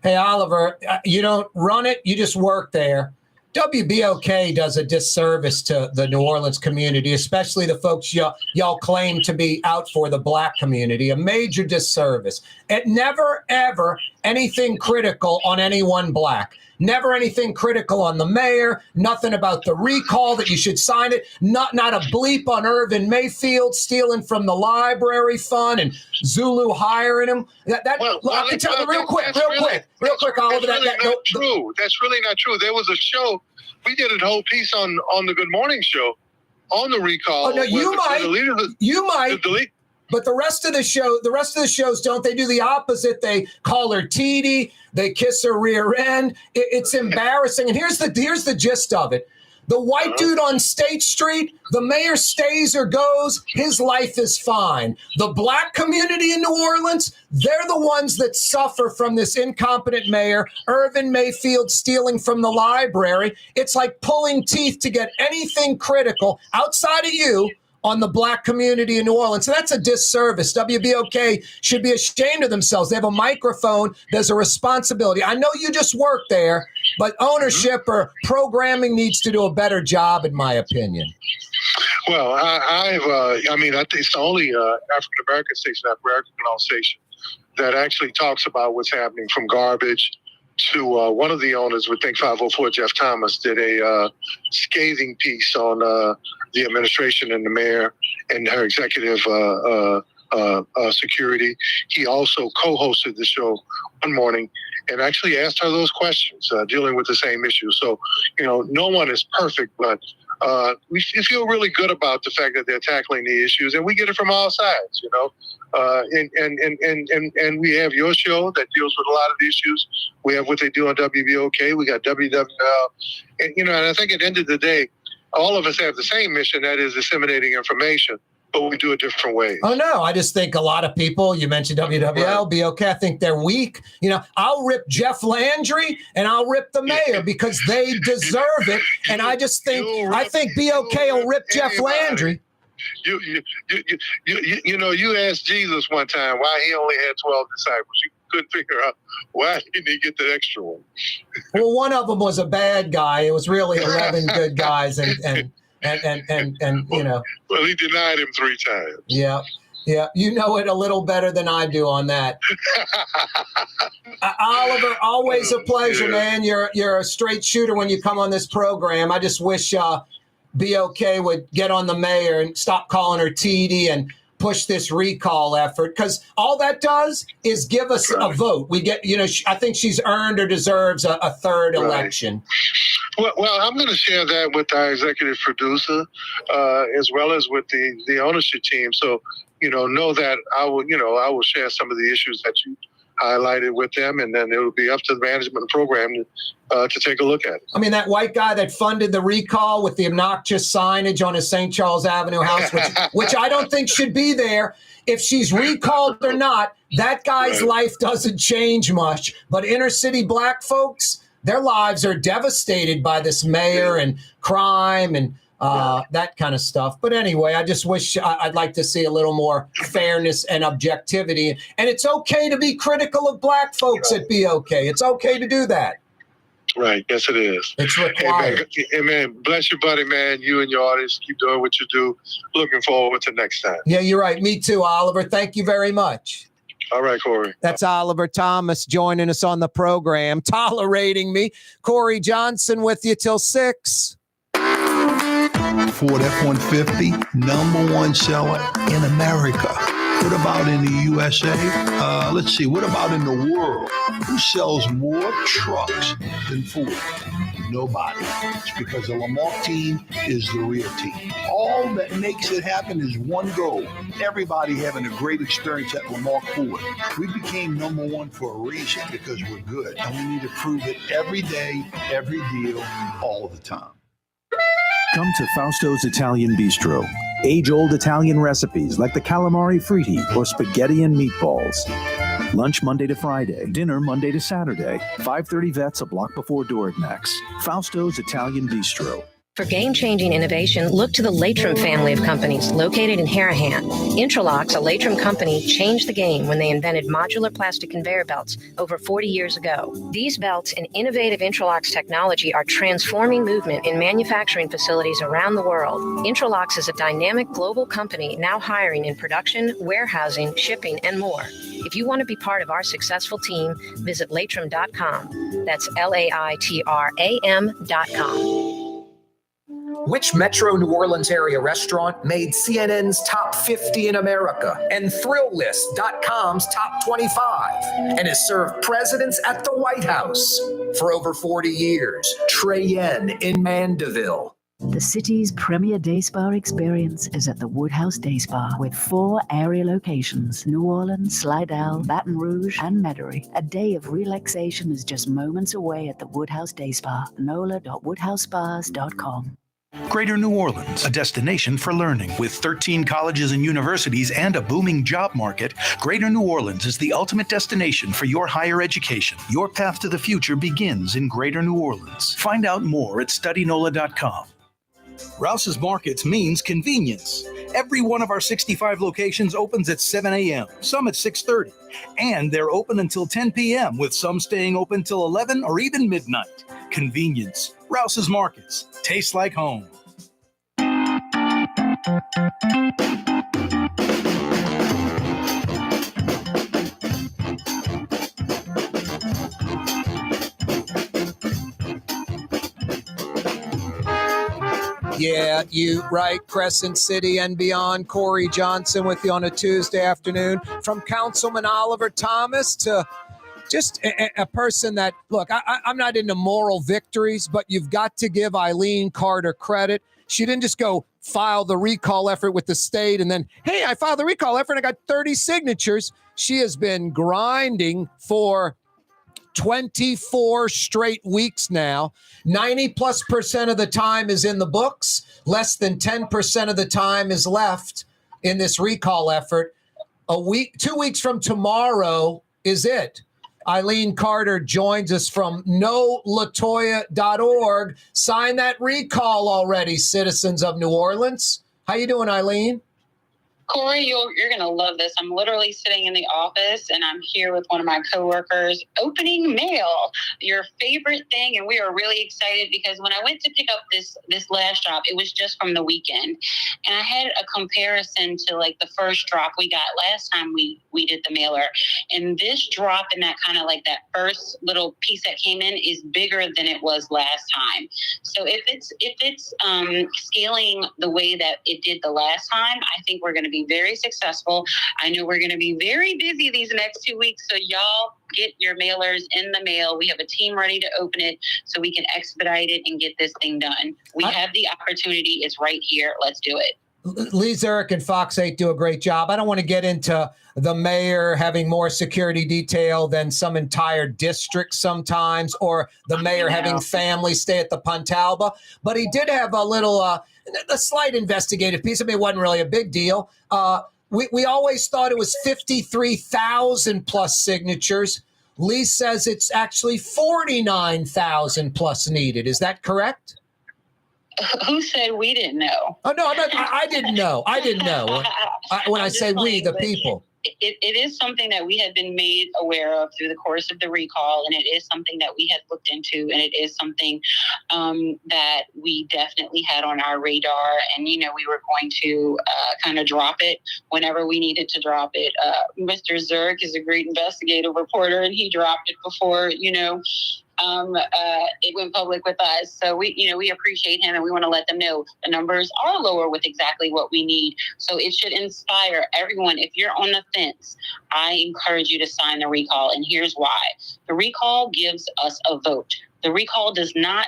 Hey, Oliver, you don't run it, you just work there. WBOK does a disservice to the New Orleans community, especially the folks y'all claim to be out for the black community. A major disservice. It never, ever anything critical on anyone black. Never anything critical on the mayor. Nothing about the recall that you should sign it. Not a bleep on Irvin Mayfield stealing from the library fund and Zulu hiring him. I can tell you real quick, Oliver. That's true. That's really not true. There was a show. We did a whole piece on the Good Morning Show on the recall. Oh no, you might. But the rest of the shows don't. They do the opposite. They call her Titi. They kiss her rear end. It's embarrassing. And here's the gist of it. The white dude on State Street, the mayor stays or goes, his life is fine. The black community in New Orleans, they're the ones that suffer from this incompetent mayor, Irvin Mayfield stealing from the library. It's like pulling teeth to get anything critical outside of you on the black community in New Orleans. So that's a disservice. WBOK should be ashamed of themselves. They have a microphone. There's a responsibility. I know you just work there, but ownership or programming needs to do a better job, in my opinion. Well, I think it's the only African-American station, African-American station, that actually talks about what's happening from garbage to one of the owners with Think 504, Jeff Thomas, did a scathing piece on the administration and the mayor and her executive security. He also co-hosted the show one morning and actually asked her those questions, dealing with the same issue. So, no one is perfect, but we feel really good about the fact that they're tackling the issues, and we get it from all sides, and we have your show that deals with a lot of the issues. We have what they do on WBOK. We got WWL, and I think at the end of the day, all of us have the same mission, that is disseminating information, but we do it different ways. Oh, no, I just think a lot of people, you mentioned WWL, BOK, I think they're weak. I'll rip Jeff Landry and I'll rip the mayor because they deserve it. And I just think, BOK will rip Jeff Landry. You asked Jesus one time why he only had 12 disciples. You couldn't figure out why didn't he get the extra one. Well, one of them was a bad guy. It was really 11 good guys, and Well, he denied him 3 times. Yeah. You know it a little better than I do on that. Oliver, always a pleasure, man. You're a straight shooter when you come on this program. I just wish BOK would get on the mayor and stop calling her TD and push this recall effort, because all that does is give us a vote. We get, I think she's earned or deserves a third election. Well, I'm going to share that with our executive producer, as well as with the ownership team. So, know that I will share some of the issues that you highlighted with them, and then it will be up to the management of the program to take a look at it. I mean, that white guy that funded the recall with the obnoxious signage on his St. Charles Avenue house, which I don't think should be there. If she's recalled or not, that guy's life doesn't change much. But inner city black folks, their lives are devastated by this mayor and crime and that kind of stuff. But anyway, I just wish I'd like to see a little more fairness and objectivity. And it's okay to be critical of black folks at BOK. It's okay to do that. Right. Yes, it is. It's required. Hey, man, bless you, buddy, man. You and your audience keep doing what you do. Looking forward to next time. Yeah, you're right. Me too, Oliver. Thank you very much. All right, Corey. That's Oliver Thomas joining us on the program, tolerating me. Corey Johnson with you till 6. Ford F-150, #1 seller in America. What about in the USA? Let's see. What about in the world? Who sells more trucks than Ford? Nobody. It's because the Lamarck team is the real team. All that makes it happen is one goal. Everybody having a great experience at Lamarck Ford. We became #1 for a reason, because we're good. And we need to prove it every day, every deal, all the time. Come to Fausto's Italian Bistro. Age-old Italian recipes like the calamari fritti or spaghetti and meatballs. Lunch Monday to Friday. Dinner Monday to Saturday. 530 Vets, a block before Dorignax. Fausto's Italian Bistro. For game-changing innovation, look to the Latrim family of companies located in Harahan. Intralox, a Latrim company, changed the game when they invented modular plastic conveyor belts over 40 years ago. These belts and innovative Intralox technology are transforming movement in manufacturing facilities around the world. Intralox is a dynamic global company now hiring in production, warehousing, shipping, and more. If you want to be part of our successful team, visit Latrim.com. That's LAITRAM.com. Which Metro New Orleans area restaurant made CNN's top 50 in America and ThrillList.com's top 25 and has served presidents at the White House for over 40 years? Trey Yen in Mandeville. The city's premier day spa experience is at the Woodhouse Day Spa with 4 area locations: New Orleans, Slidell, Baton Rouge, and Metairie. A day of relaxation is just moments away at the Woodhouse Day Spa. NOLA.woodhousespas.com. Greater New Orleans, a destination for learning. With 13 colleges and universities and a booming job market, Greater New Orleans is the ultimate destination for your higher education. Your path to the future begins in Greater New Orleans. Find out more at studynola.com. Rouse's Markets means convenience. Every one of our 65 locations opens at 7 a.m., some at 6:30, and they're open until 10 p.m., with some staying open till 11 or even midnight. Convenience. Rouse's Markets. Tastes like home. Yeah, you right. Crescent City and beyond. Corey Johnson with you on a Tuesday afternoon. From Councilman Oliver Thomas to just a person that, look, I'm not into moral victories, but you've got to give Eileen Carter credit. She didn't just go file the recall effort with the state and then, hey, I filed the recall effort and I got 30 signatures. She has been grinding for 24 straight weeks now. 90+% of the time is in the books. Less than 10% of the time is left in this recall effort. 2 weeks from tomorrow is it. Eileen Carter joins us from NoLatoya.org. Sign that recall already, citizens of New Orleans. How you doing, Eileen? Corey, you're going to love this. I'm literally sitting in the office and I'm here with one of my coworkers opening mail, your favorite thing. And we are really excited because when I went to pick up this last drop, it was just from the weekend. And I had a comparison to like the first drop we got last time we did the mailer. And this drop and that kind of like that first little piece that came in is bigger than it was last time. So if it's scaling the way that it did the last time, I think we're going to be very successful. I know we're going to be very busy these next 2 weeks, so y'all get your mailers in the mail. We have a team ready to open it so we can expedite it and get this thing done. We have the opportunity. It's right here. Let's do it. Lee Zurich and Fox 8 do a great job. I don't want to get into the mayor having more security detail than some entire district sometimes, or the mayor having family stay at the Pontalba. But he did have a little, a slight investigative piece. I mean, it wasn't really a big deal. We always thought it was 53,000 plus signatures. Lee says it's actually 49,000 plus needed. Is that correct? Who said we didn't know? Oh, no, I didn't know. I didn't know. When I say we, the people. it is something that we had been made aware of through the course of the recall, and it is something that we had looked into, and it is something that we definitely had on our radar. And, we were going to kind of drop it whenever we needed to drop it. Mr. Zerk is a great investigative reporter, and he dropped it before, it went public with us. So we appreciate him, and we want to let them know the numbers are lower with exactly what we need. So it should inspire everyone. If you're on the fence, I encourage you to sign the recall. And here's why. The recall gives us a vote. The recall does not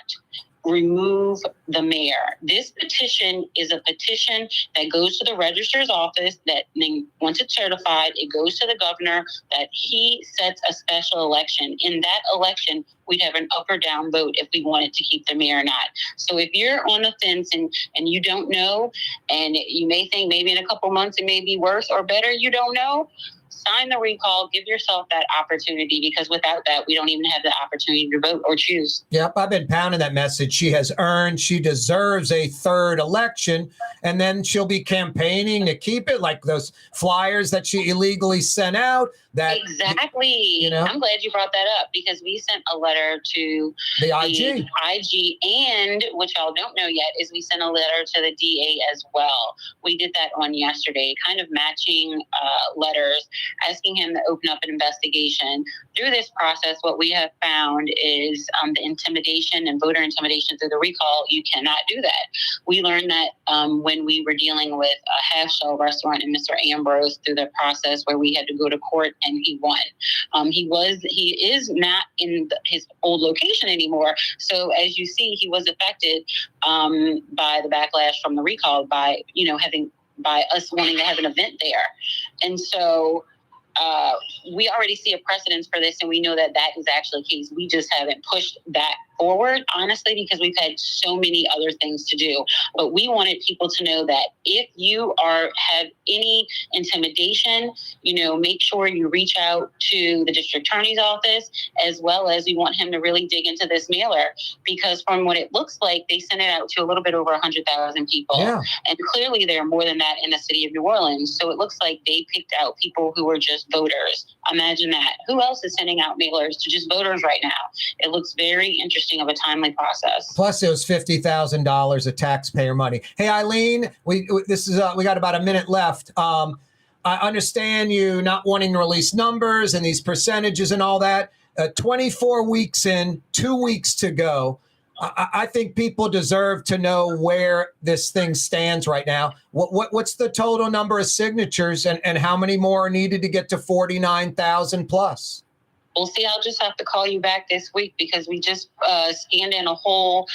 remove the mayor. This petition is a petition that goes to the registrar's office, that then once it's certified, it goes to the governor, that he sets a special election. In that election, we'd have an up or down vote if we wanted to keep the mayor or not. So if you're on the fence and you don't know, and you may think maybe in a couple months it may be worse or better, you don't know, sign the recall, give yourself that opportunity, because without that, we don't even have the opportunity to vote or choose. Yep, I've been pounding that message. She deserves a third election, and then she'll be campaigning to keep it, like those flyers that she illegally sent out. Exactly. I'm glad you brought that up, because we sent a letter to the IG, and what y'all don't know yet is we sent a letter to the DA as well. We did that on yesterday, kind of matching letters, asking him to open up an investigation. Through this process, what we have found is the intimidation and voter intimidation through the recall. You cannot do that. We learned that when we were dealing with a half-shell restaurant and Mr. Ambrose through the process where we had to go to court, and he won. He is not in his old location anymore. So as you see, he was affected by the backlash from the recall, by us wanting to have an event there. And so we already see a precedence for this, and we know that is actually the case. We just haven't pushed that forward, honestly, because we've had so many other things to do. But we wanted people to know that if you have any intimidation, make sure you reach out to the district attorney's office, as well as we want him to really dig into this mailer, because from what it looks like, they sent it out to a little bit over 100,000 people. Yeah. And clearly there are more than that in the city of New Orleans. So it looks like they picked out people who were just voters. Imagine that. Who else is sending out mailers to just voters right now? It looks very interesting, of a timely process. Plus, it was $50,000 of taxpayer money. Hey, Eileen, we got about a minute left. I understand you not wanting to release numbers and these percentages and all that. 24 weeks in, 2 weeks to go. I think people deserve to know where this thing stands right now. What's the total number of signatures, and how many more are needed to get to 49,000 plus? We'll see. I'll just have to call you back this week, because we just scanned in a whole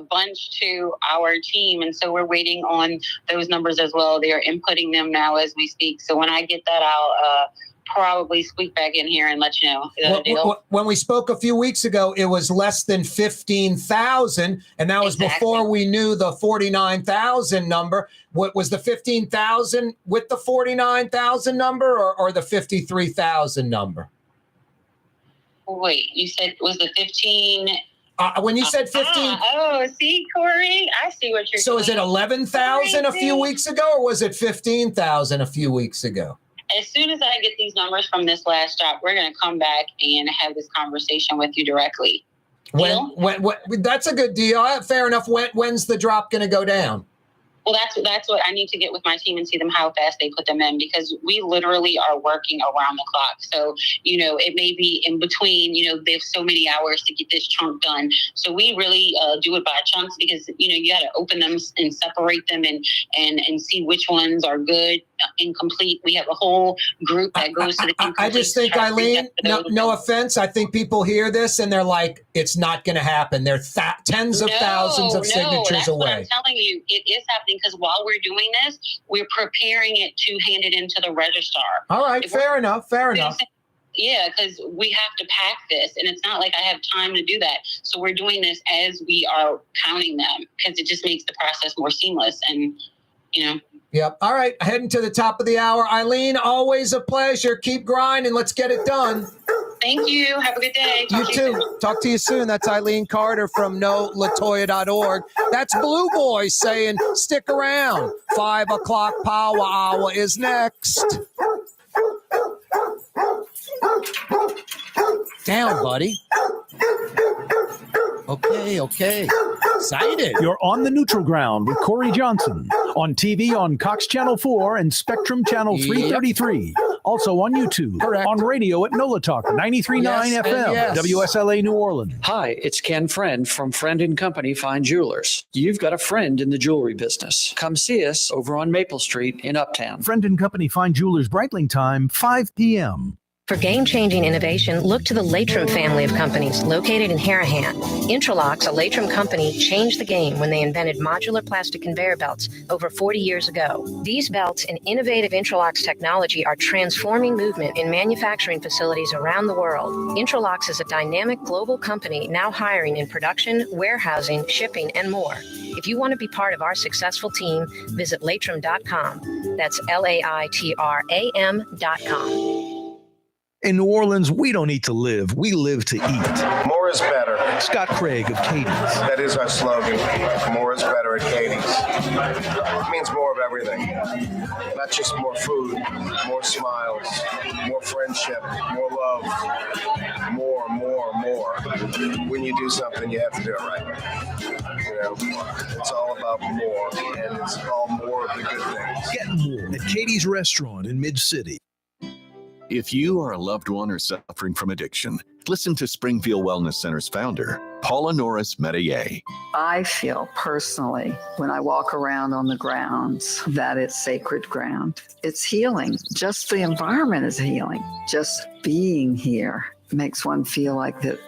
bunch to our team. And so we're waiting on those numbers as well. They are inputting them now as we speak. So when I get that, I'll probably squeak back in here and let you know. When we spoke a few weeks ago, it was less than 15,000, and that was before we knew the 49,000 number. What was the 15,000 with the 49,000 number, or the 53,000 number? Wait, you said, was the 15? When you said 15. See, Corey, I see what you're So doing. is it 11,000 a few weeks ago, or was it 15,000 a few weeks ago? As soon as I get these numbers from this last drop, we're going to come back and have this conversation with you directly. When that's a good deal. Fair enough. When's the drop going to go down? Well, that's what I need to get with my team and see them how fast they put them in, because we literally are working around the clock. So, it may be in between, they have so many hours to get this chunk done. So we really do it by chunks, because, you got to open them and separate them and see which ones are good, incomplete. We have a whole group that goes to the incomplete. I just think, Eileen, no offense, I think people hear this and they're like, it's not going to happen. They're tens of thousands of signatures that's away. What I'm telling you, it is happening, because while we're doing this, we're preparing it to hand it into the registrar. All right, fair enough. Yeah, because we have to pack this, and it's not like I have time to do that. So we're doing this as we are counting them, because it just makes the process more seamless. And, Yep. All right. Heading to the top of the hour. Eileen, always a pleasure. Keep grinding. Let's get it done. Thank you. Have a good day. You too. Talk to you soon. That's Eileen Carter from NoLatoya.org. That's Blue Boy saying, stick around. 5 o'clock power hour is next. down, buddy. Okay. Excited. You're on the neutral ground with Corey Johnson on TV on Cox Channel 4 and Spectrum Channel 333. Also on YouTube. Correct. On radio at NOLA Talk 93.9 Yes, and FM, yes. WSLA New Orleans. Hi, it's Ken Friend from Friend & Company Fine Jewelers. You've got a friend in the jewelry business. Come see us over on Maple Street in Uptown. Friend & Company Fine Jewelers Breitling time, 5 p.m. For game-changing innovation, look to the Latrim family of companies located in Harahan. Intralocks, a Latrim company, changed the game when they invented modular plastic conveyor belts over 40 years ago. These belts and innovative Intralocks technology are transforming movement in manufacturing facilities around the world. Intralocks is a dynamic global company now hiring in production, warehousing, shipping, and more. If you want to be part of our successful team, visit latrim.com. That's LAITRAM.com. In New Orleans, we don't eat to live. We live to eat. More is better. Scott Craig of Katie's. That is our slogan. More is better at Katie's. It means more of everything. Not just more food, more smiles, more friendship, more love, more. When you do something, you have to do it right. You know, it's all about more, and it's all more of the good things. Get more at Katie's Restaurant in Mid-City. If you are a loved one or suffering from addiction, listen to Springfield Wellness Center's founder, Paula Norris Metayer. I feel personally, when I walk around on the grounds, that it's sacred ground. It's healing. Just the environment is healing. Just being here makes one feel like that,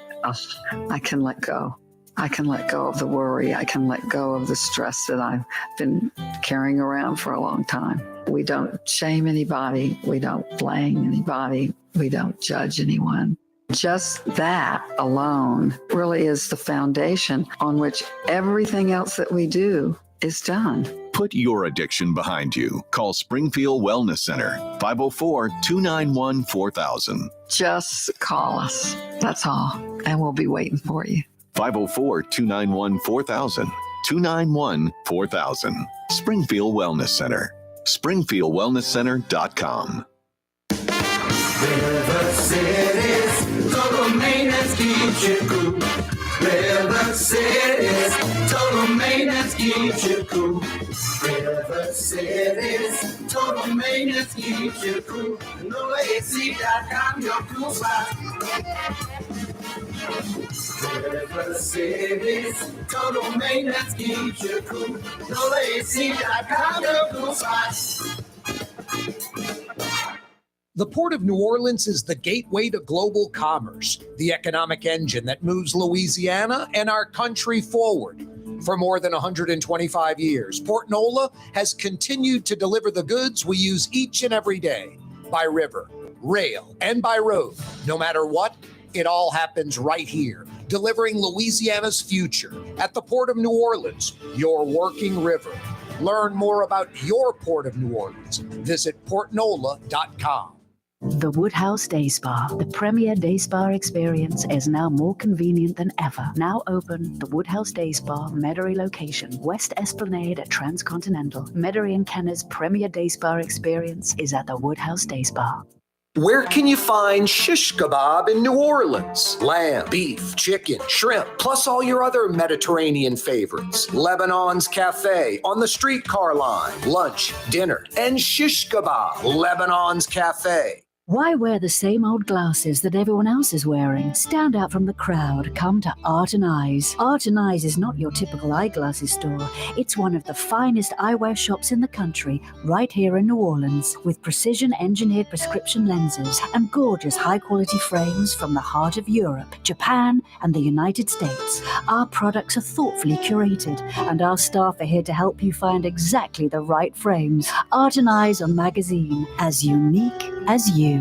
I can let go. I can let go of the worry. I can let go of the stress that I've been carrying around for a long time. We don't shame anybody. We don't blame anybody. We don't judge anyone. Just that alone really is the foundation on which everything else that we do is done. Put your addiction behind you. Call Springfield Wellness Center, 504-291-4000. Just call us. That's all. And we'll be waiting for you. 504-291-4000. 291-4000. Springfield Wellness Center. SpringfieldWellnessCenter.com. River City's total maintenance keeps you cool. River City's total maintenance keeps you cool. River City's total maintenance keeps you cool. NOLAAC.com, your cool spot. River City's total maintenance keeps you cool. NOLAAC.com, your cool spot. The Port of New Orleans is the gateway to global commerce, the economic engine that moves Louisiana and our country forward. For more than 125 years, Port NOLA has continued to deliver the goods we use each and every day, by river, rail, and by road. No matter what, it all happens right here, delivering Louisiana's future at the Port of New Orleans, your working river. Learn more about your Port of New Orleans. Visit portnola.com. The Woodhouse Day Spa, the premier day spa experience, is now more convenient than ever. Now open, the Woodhouse Day Spa, Metairie location, West Esplanade at Transcontinental. Metairie and Kenner's premier day spa experience is at the Woodhouse Day Spa. Where can you find shish kebab in New Orleans? Lamb, beef, chicken, shrimp, plus all your other Mediterranean favorites. Lebanon's Cafe on the streetcar line. Lunch, dinner, and shish kebab. Lebanon's Cafe. Why wear the same old glasses that everyone else is wearing? Stand out from the crowd. Come to Art and Eyes. Art and Eyes is not your typical eyeglasses store. It's one of the finest eyewear shops in the country, right here in New Orleans, with precision-engineered prescription lenses and gorgeous high-quality frames from the heart of Europe, Japan, and the United States. Our products are thoughtfully curated, and our staff are here to help you find exactly the right frames. Art and Eyes on magazine, as unique as you.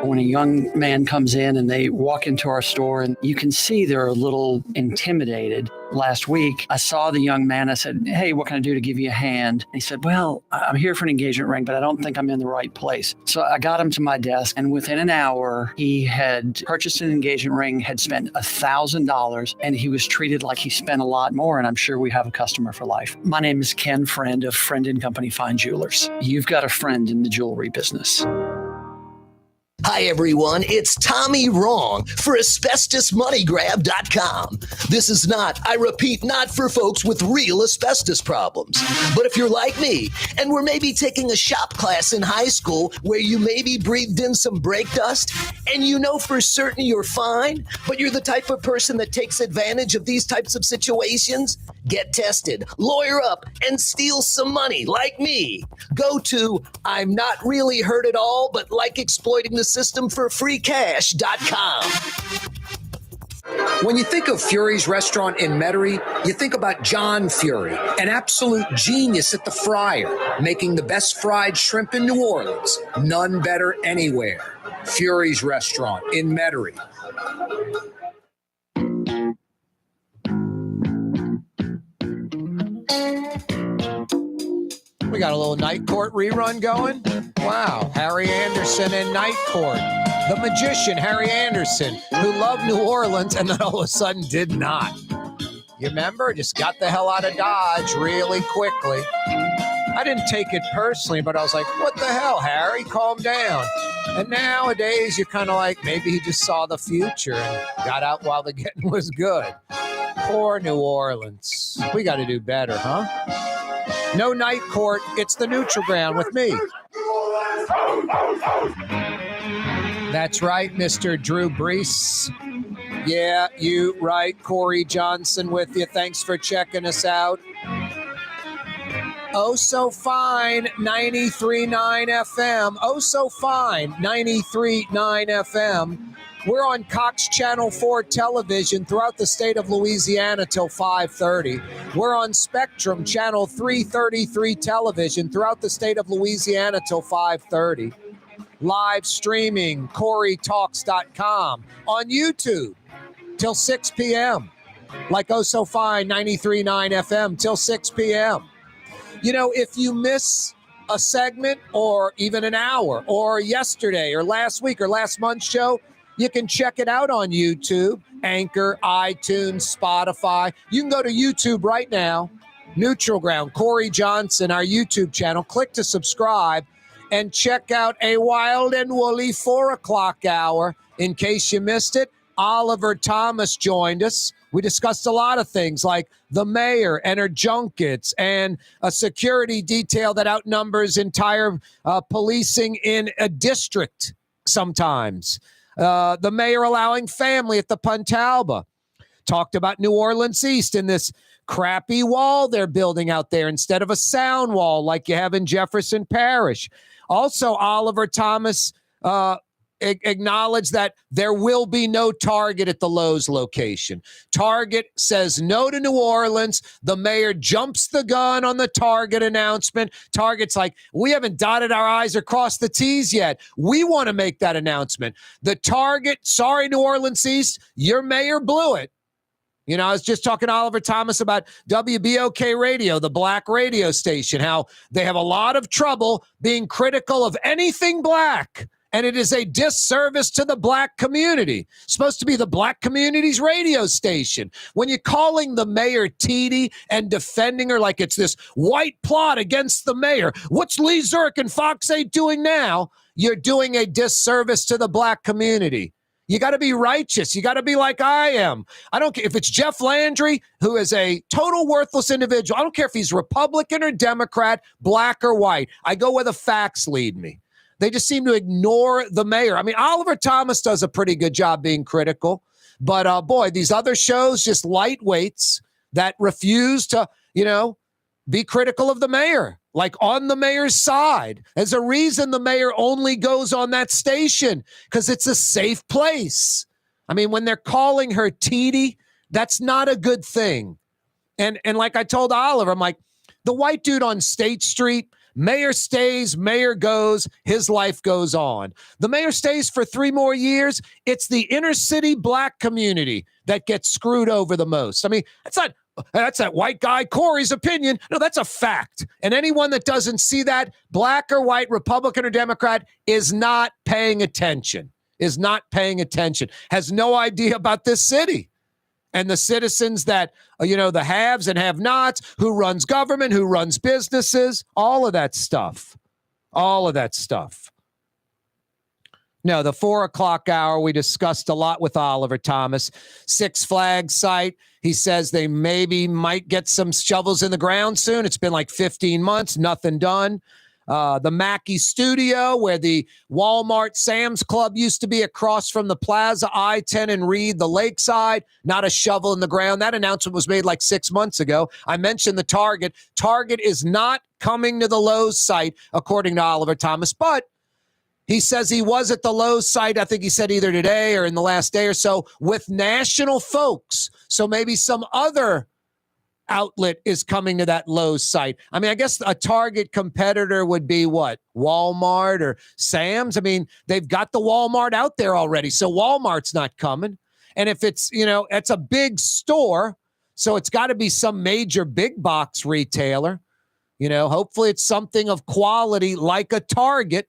When a young man comes in and they walk into our store, and you can see they're a little intimidated. Last week, I saw the young man. I said, "Hey, what can I do to give you a hand?" And he said, "Well, I'm here for an engagement ring, but I don't think I'm in the right place." So I got him to my desk, and within an hour, he had purchased an engagement ring, had spent $1,000, and he was treated like he spent a lot more, and I'm sure we have a customer for life. My name is Ken Friend of Friend & Company Fine Jewelers. You've got a friend in the jewelry business. Hi, everyone. It's Tommy Wrong for AsbestosMoneyGrab.com. This is not, I repeat, not for folks with real asbestos problems. But if you're like me and were maybe taking a shop class in high school where you maybe breathed in some brake dust and you know for certain you're fine, but you're the type of person that takes advantage of these types of situations, get tested, lawyer up, and steal some money like me. Go to I'm not really hurt at all, but like exploiting the system for free cash.com. When you think of Fury's restaurant in Metairie, you think about John Fury, an absolute genius at the fryer, making the best fried shrimp in New Orleans. None better anywhere. Fury's restaurant in Metairie. We got a little Night Court rerun going. Wow, Harry Anderson and Night Court. The magician, Harry Anderson, who loved New Orleans and then all of a sudden did not. You remember? Just got the hell out of Dodge really quickly. I didn't take it personally, but I was like, what the hell, Harry? Calm down. And nowadays, you're kind of like, maybe he just saw the future and got out while the getting was good. Poor New Orleans. We got to do better, huh? No Night Court. It's the neutral ground with me. That's right, Mr. Drew Brees. Yeah, you right. Corey Johnson with you. Thanks for checking us out. Oh, so fine, 93.9 FM. Oh, so fine, 93.9 FM. We're on Cox Channel 4 television throughout the state of Louisiana till 5:30. We're on Spectrum Channel 333 television throughout the state of Louisiana till 5:30. Live streaming, CoreyTalks.com. On YouTube till 6 p.m. Like Oh So Fine, 93.9 FM till 6 p.m. You know, if you miss a segment or even an hour or yesterday or last week or last month's show, you can check it out on YouTube, Anchor, iTunes, Spotify. You can go to YouTube right now, Neutral Ground, Corey Johnson, our YouTube channel. Click to subscribe and check out a wild and woolly 4 o'clock hour. In case you missed it, Oliver Thomas joined us. We discussed a lot of things like the mayor and her junkets and a security detail that outnumbers entire policing in a district sometimes. The mayor allowing family at the Pontalba. Talked about New Orleans East and this crappy wall they're building out there instead of a sound wall like you have in Jefferson Parish. Also, Oliver Thomas acknowledged that there will be no Target at the Lowe's location. Target says no to New Orleans. The mayor jumps the gun on the Target announcement. Target's like, we haven't dotted our I's or crossed the T's yet. We want to make that announcement. The Target, sorry, New Orleans East, your mayor blew it. You know, I was just talking to Oliver Thomas about WBOK Radio, the black radio station, how they have a lot of trouble being critical of anything black. And it is a disservice to the black community. It's supposed to be the black community's radio station. When you're calling the mayor Teedy and defending her like it's this white plot against the mayor, what's Lee Zurich and Fox 8 doing now? You're doing a disservice to the black community. You got to be righteous. You got to be like I am. I don't care if it's Jeff Landry, who is a total worthless individual. I don't care if he's Republican or Democrat, black or white. I go where the facts lead me. They just seem to ignore the mayor. I mean, Oliver Thomas does a pretty good job being critical. But, boy, these other shows, just lightweights that refuse to, you know, be critical of the mayor, like on the mayor's side. There's a reason the mayor only goes on that station, because it's a safe place. I mean, when they're calling her Teedy, that's not a good thing. And like I told Oliver, I'm like, the white dude on State Street, mayor stays, mayor goes, his life goes on. The mayor stays for 3 more years. It's the inner city black community that gets screwed over the most. I mean, that's that white guy Corey's opinion. No, that's a fact. And anyone that doesn't see that, black or white, Republican or Democrat, is not paying attention, has no idea about this city. And the citizens that, you know, the haves and have-nots, who runs government, who runs businesses, all of that stuff. No, the 4 o'clock hour, we discussed a lot with Oliver Thomas. Six Flags site, he says they might get some shovels in the ground soon. It's been like 15 months, nothing done. The Mackey Studio, where the Walmart Sam's Club used to be across from the Plaza, I-10 and Reed, the Lakeside, not a shovel in the ground. That announcement was made like 6 months ago. I mentioned the Target. Target is not coming to the Lowe's site, according to Oliver Thomas, but he says he was at the Lowe's site, I think he said either today or in the last day or so, with national folks. So maybe some other outlet is coming to that Lowe's site. I mean, I guess a Target competitor would be what? Walmart or Sam's? I mean, they've got the Walmart out there already, so Walmart's not coming. And if it's, it's a big store, so it's got to be some major big box retailer. Hopefully it's something of quality like a Target.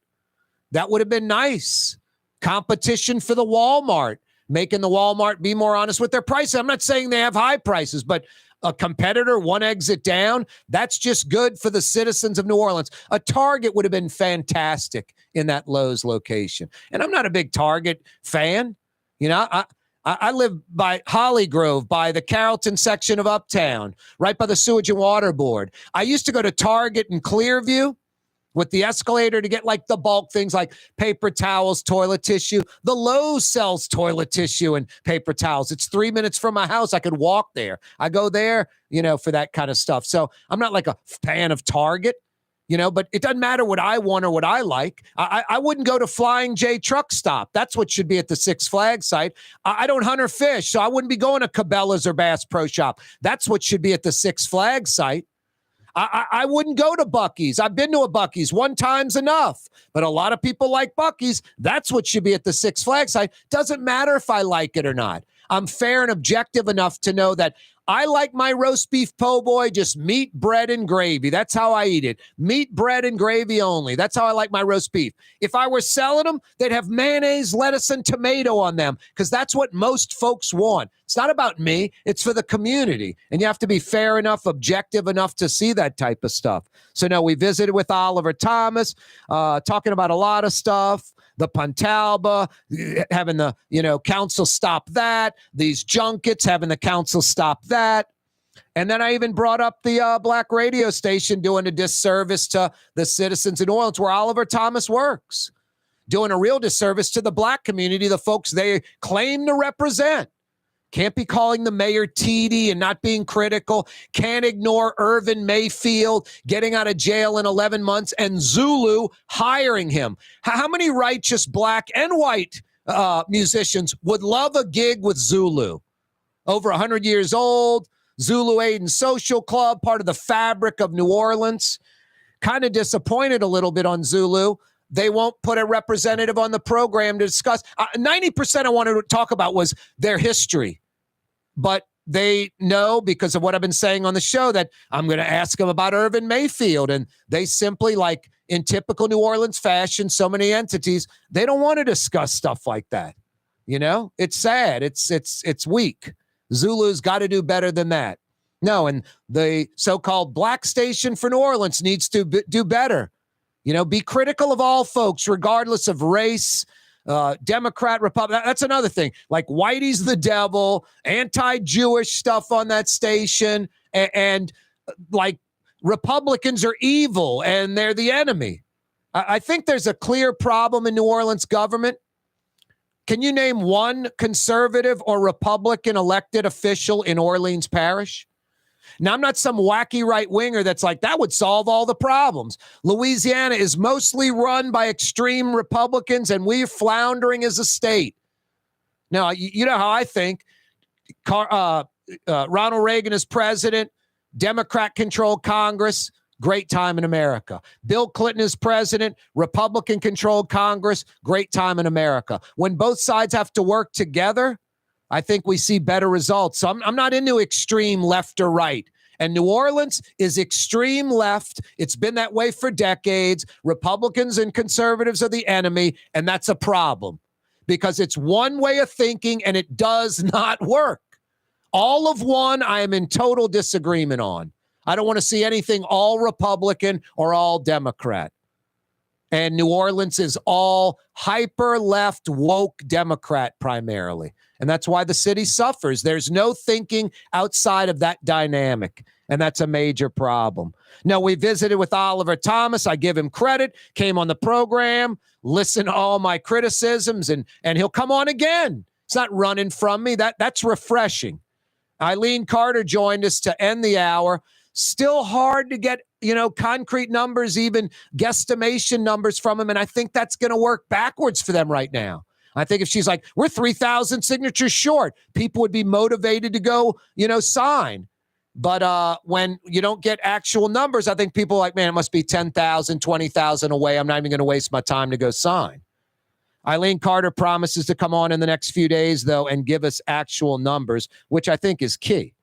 That would have been nice. Competition for the Walmart, making the Walmart be more honest with their prices. I'm not saying they have high prices, but a competitor, one exit down, that's just good for the citizens of New Orleans. A Target would have been fantastic in that Lowe's location. And I'm not a big Target fan. I live by Holly Grove, by the Carrollton section of Uptown, right by the Sewage and Water Board. I used to go to Target in Clearview with the escalator to get like the bulk things like paper towels, toilet tissue. The Lowe's sells toilet tissue and paper towels. It's 3 minutes from my house. I could walk there. I go there, for that kind of stuff. So I'm not like a fan of Target, but it doesn't matter what I want or what I like. I wouldn't go to Flying J Truck Stop. That's what should be at the Six Flags site. I don't hunt or fish, so I wouldn't be going to Cabela's or Bass Pro Shop. That's what should be at the Six Flags site. I wouldn't go to Buc-ee's. I've been to a Buc-ee's. One time's enough. But a lot of people like Buc-ee's. That's what should be at the Six Flags site. Doesn't matter if I like it or not. I'm fair and objective enough to know that I like my roast beef po' boy, just meat, bread, and gravy. That's how I eat it. Meat, bread, and gravy only. That's how I like my roast beef. If I were selling them, they'd have mayonnaise, lettuce, and tomato on them because that's what most folks want. It's not about me. It's for the community. And you have to be fair enough, objective enough to see that type of stuff. So, no, we visited with Oliver Thomas, talking about a lot of stuff. The Pontalba, having the, council stop that. These junkets, having the council stop that. And then I even brought up the black radio station doing a disservice to the citizens in New Orleans where Oliver Thomas works. Doing a real disservice to the black community, the folks they claim to represent. Can't be calling the mayor TD and not being critical. Can't ignore Irvin Mayfield getting out of jail in 11 months and Zulu hiring him. How many righteous black and white musicians would love a gig with Zulu? Over 100 years old, Zulu Aid and Social Club, part of the fabric of New Orleans. Kind of disappointed a little bit on Zulu. They won't put a representative on the program to discuss. 90% I wanted to talk about was their history. But they know, because of what I've been saying on the show, that I'm going to ask them about Irvin Mayfield. And they simply, like in typical New Orleans fashion, so many entities, they don't want to discuss stuff like that. It's sad. It's weak. Zulu's got to do better than that. No, and the so-called black station for New Orleans needs to do better. Be critical of all folks, regardless of race, Democrat, Republican. That's another thing. Like Whitey's the devil, anti-Jewish stuff on that station, and like Republicans are evil and they're the enemy. I think there's a clear problem in New Orleans government. Can you name one conservative or Republican elected official in Orleans Parish? Now, I'm not some wacky right-winger that's like, that would solve all the problems. Louisiana is mostly run by extreme Republicans, and we're floundering as a state. Now, you know how I think. Ronald Reagan is president, Democrat-controlled Congress, great time in America. Bill Clinton is president, Republican-controlled Congress, great time in America. When both sides have to work together, I think we see better results. So I'm not into extreme left or right. And New Orleans is extreme left. It's been that way for decades. Republicans and conservatives are the enemy, and that's a problem because it's one way of thinking and it does not work. All of one, I am in total disagreement on. I don't want to see anything all Republican or all Democrat. And New Orleans is all hyper left woke Democrat primarily. And that's why the city suffers. There's no thinking outside of that dynamic. And that's a major problem. Now, we visited with Oliver Thomas. I give him credit. Came on the program, listened to all my criticisms, and he'll come on again. It's not running from me. That's refreshing. Eileen Carter joined us to end the hour. Still hard to get, concrete numbers, even guesstimation numbers from him. And I think that's going to work backwards for them right now. I think if she's like, we're 3,000 signatures short, people would be motivated to go, sign. But when you don't get actual numbers, I think people are like, man, it must be 10,000, 20,000 away. I'm not even going to waste my time to go sign. Eileen Carter promises to come on in the next few days, though, and give us actual numbers, which I think is key.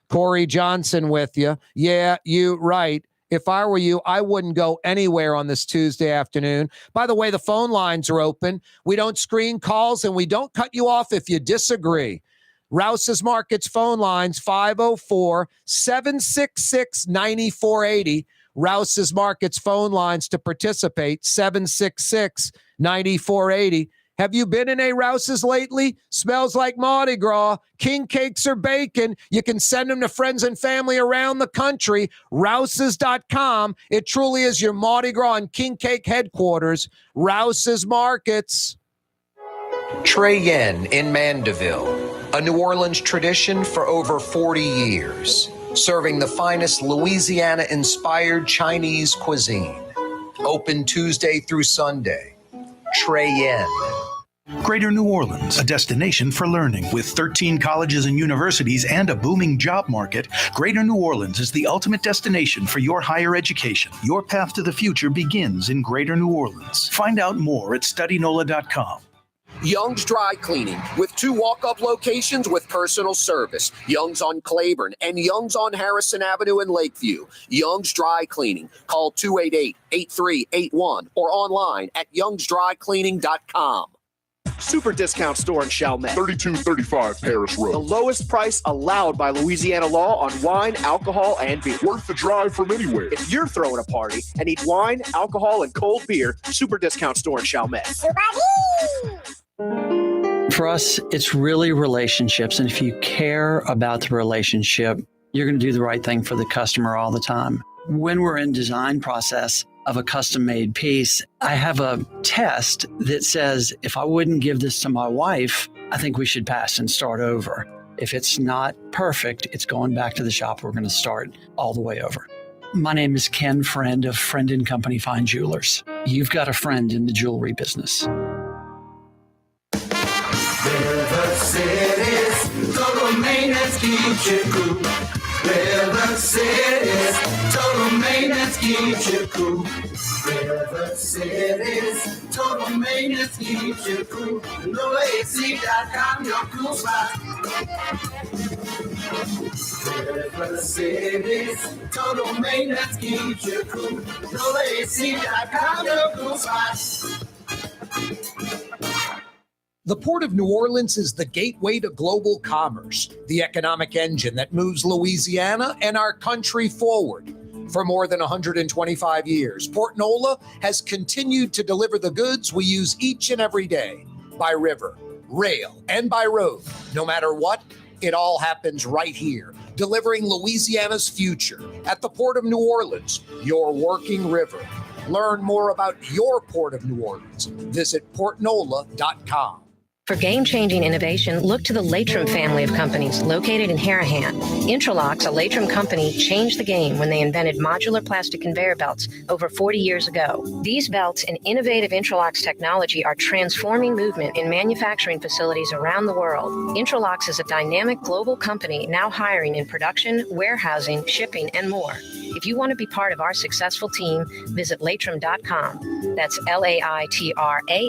Corey Johnson with you. Yeah, you right. If I were you, I wouldn't go anywhere on this Tuesday afternoon. By the way, the phone lines are open. We don't screen calls, and we don't cut you off if you disagree. Rouse's Markets phone lines, 504-766-9480. Rouse's Markets phone lines to participate, 766-9480. Have you been in a Rouse's lately? Smells like Mardi Gras. King cakes are baking. You can send them to friends and family around the country. Rouses.com. It truly is your Mardi Gras and King Cake headquarters. Rouse's Markets. Trey Yen in Mandeville, a New Orleans tradition for over 40 years, serving the finest Louisiana-inspired Chinese cuisine. Open Tuesday through Sunday. Trey Yen. Greater New Orleans, a destination for learning. With 13 colleges and universities and a booming job market, Greater New Orleans is the ultimate destination for your higher education. Your path to the future begins in Greater New Orleans. Find out more at studynola.com. Young's Dry Cleaning, with 2 walk-up locations with personal service. Young's on Claiborne and Young's on Harrison Avenue in Lakeview. Young's Dry Cleaning. Call 288-8381 or online at youngsdrycleaning.com. Super discount store in Chalmette. 3235 Paris Road. The lowest price allowed by Louisiana law on wine, alcohol, and beer. Worth the drive from anywhere. If you're throwing a party and need wine, alcohol, and cold beer, super discount store in Chalmette. For us, it's really relationships. And if you care about the relationship, you're going to do the right thing for the customer all the time. When we're in design process of a custom-made piece, I have a test that says, if I wouldn't give this to my wife, I think we should pass and start over. If it's not perfect, it's going back to the shop. We're going to start all the way over. My name is Ken Friend of Friend & Company Fine Jewelers. You've got a friend in the jewelry business. River City's total maintenance keeps you cool. River City's total maintenance keeps you cool. River City's total maintenance keeps you cool. NOLAAC.com, your cool spot. River City's total maintenance keeps you cool. NOLAAC.com, your cool spot. The Port of New Orleans is the gateway to global commerce, the economic engine that moves Louisiana and our country forward. For more than 125 years, Port NOLA has continued to deliver the goods we use each and every day, by river, rail, and by road. No matter what, it all happens right here, delivering Louisiana's future at the Port of New Orleans, your working river. Learn more about your Port of New Orleans. Visit portnola.com. For game-changing innovation, look to the Latrim family of companies located in Harahan. Intralox, a Latrim company, changed the game when they invented modular plastic conveyor belts over 40 years ago. These belts and innovative Intralox technology are transforming movement in manufacturing facilities around the world. Intralox is a dynamic global company now hiring in production, warehousing, shipping, and more. If you want to be part of our successful team, visit Latrim.com. That's LAITRAM.com.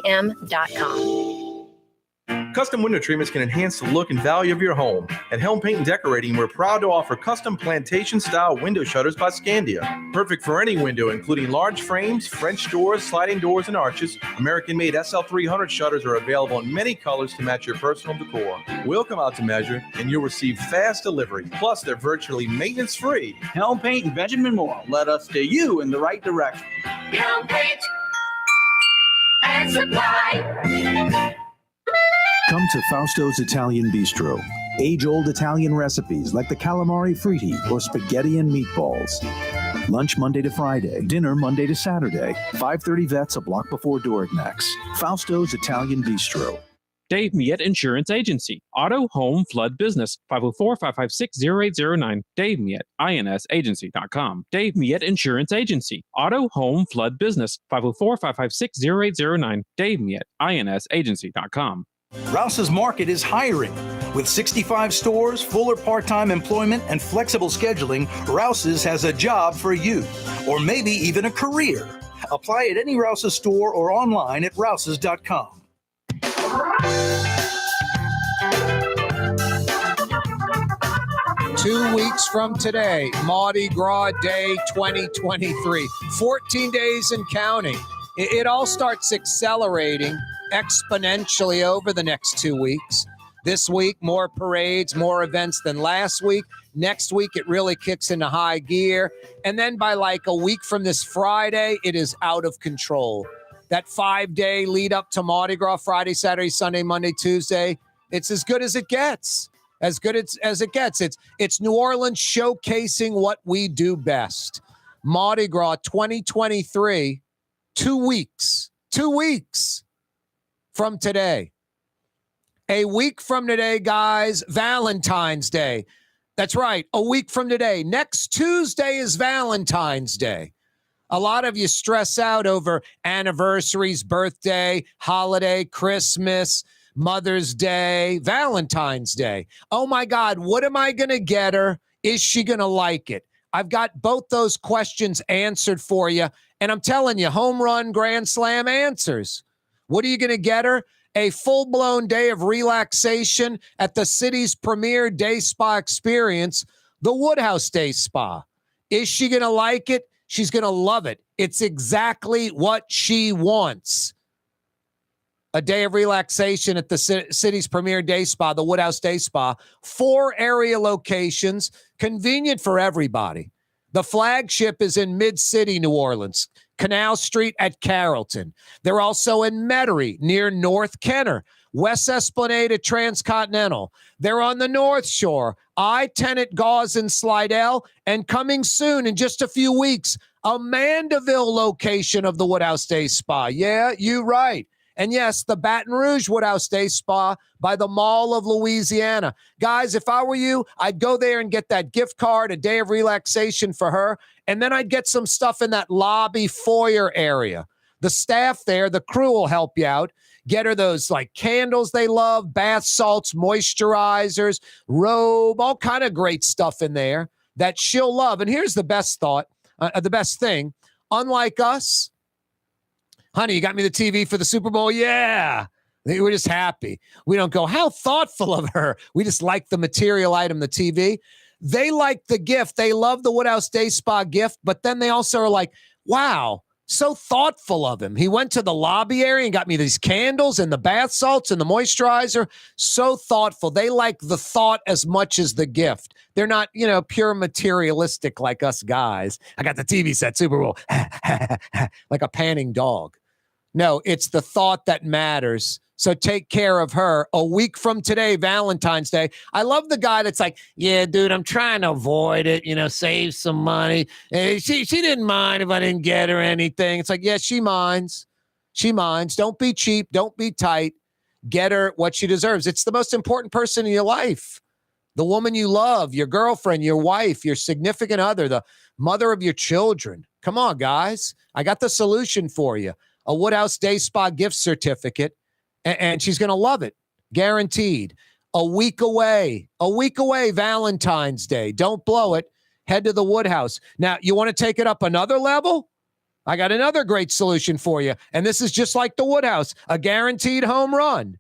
Custom window treatments can enhance the look and value of your home. At Helm Paint and Decorating, we're proud to offer custom plantation-style window shutters by Scandia. Perfect for any window, including large frames, French doors, sliding doors, and arches. American-made SL300 shutters are available in many colors to match your personal decor. We'll come out to measure, and you'll receive fast delivery. Plus, they're virtually maintenance-free. Helm Paint and Benjamin Moore led us steer you in the right direction. Helm Paint and Supply. Come to Fausto's Italian Bistro. Age-old Italian recipes like the calamari fritti or spaghetti and meatballs. Lunch Monday to Friday. Dinner Monday to Saturday. 530 Vets, a block before Dorignax. Fausto's Italian Bistro. Dave Miette Insurance Agency. Auto, home, flood, business. 504-556-0809. Dave Miette, INSagency.com. Dave Miette Insurance Agency. Auto, home, flood, business. 504-556-0809. Dave Miette, INSagency.com. Rouse's Market is hiring. With 65 stores, full or part-time employment, and flexible scheduling, Rouse's has a job for you, or maybe even a career. Apply at any Rouse's store or online at rouses.com. 2 weeks from today, Mardi Gras Day 2023. 14 days and counting. It all starts accelerating exponentially over the next 2 weeks. This week, more parades, more events than last week. Next week, it really kicks into high gear. And then by like a week from this Friday, it is out of control. That 5-day lead up to Mardi Gras, Friday, Saturday, Sunday, Monday, Tuesday, it's as good as it gets. As good as it gets. It's New Orleans showcasing what we do best. Mardi Gras 2023, 2 weeks. 2 weeks from today. A week from today, guys, Valentine's Day. That's right, a week from today. Next Tuesday is Valentine's Day. A lot of you stress out over anniversaries, birthday, holiday, Christmas, Mother's Day, Valentine's Day. Oh my God, what am I going to get her? Is she going to like it? I've got both those questions answered for you. And I'm telling you, home run, grand slam answers. What are you going to get her? A full-blown day of relaxation at the city's premier day spa experience, the Woodhouse Day Spa. Is she going to like it? She's going to love it. It's exactly what she wants. A day of relaxation at the city's premier day spa, the Woodhouse Day Spa. 4 area locations, convenient for everybody. The flagship is in Mid-City, New Orleans, Canal Street at Carrollton. They're also in Metairie, near North Kenner, West Esplanade at Transcontinental. They're on the North Shore, I-10 at Gauze and Slidell, and coming soon in just a few weeks, a Mandeville location of the Woodhouse Day Spa. Yeah, you're right. And yes, the Baton Rouge Woodhouse Day Spa by the Mall of Louisiana. Guys, if I were you, I'd go there and get that gift card, a day of relaxation for her, and then I'd get some stuff in that lobby foyer area. The staff there, the crew will help you out. Get her those like candles they love, bath salts, moisturizers, robe, all kind of great stuff in there that she'll love. And here's the best thought, the best thing. Unlike us, honey, you got me the TV for the Super Bowl? Yeah. We're just happy. We don't go, how thoughtful of her. We just like the material item, the TV. They like the gift. They love the Woodhouse Day Spa gift, but then they also are like, wow, so thoughtful of him. He went to the lobby area and got me these candles and the bath salts and the moisturizer. So thoughtful. They like the thought as much as the gift. They're not, pure materialistic like us guys. I got the TV set, Super Bowl, like a panning dog. No, it's the thought that matters. So take care of her. A week from today, Valentine's Day. I love the guy that's like, yeah, dude, I'm trying to avoid it, save some money. She didn't mind if I didn't get her anything. It's like, yeah, she minds. She minds. Don't be cheap. Don't be tight. Get her what she deserves. It's the most important person in your life. The woman you love, your girlfriend, your wife, your significant other, the mother of your children. Come on, guys. I got the solution for you. A Woodhouse Day Spa gift certificate, and she's going to love it. Guaranteed. A week away, Valentine's Day. Don't blow it. Head to the Woodhouse. Now, you want to take it up another level? I got another great solution for you, and this is just like the Woodhouse, a guaranteed home run.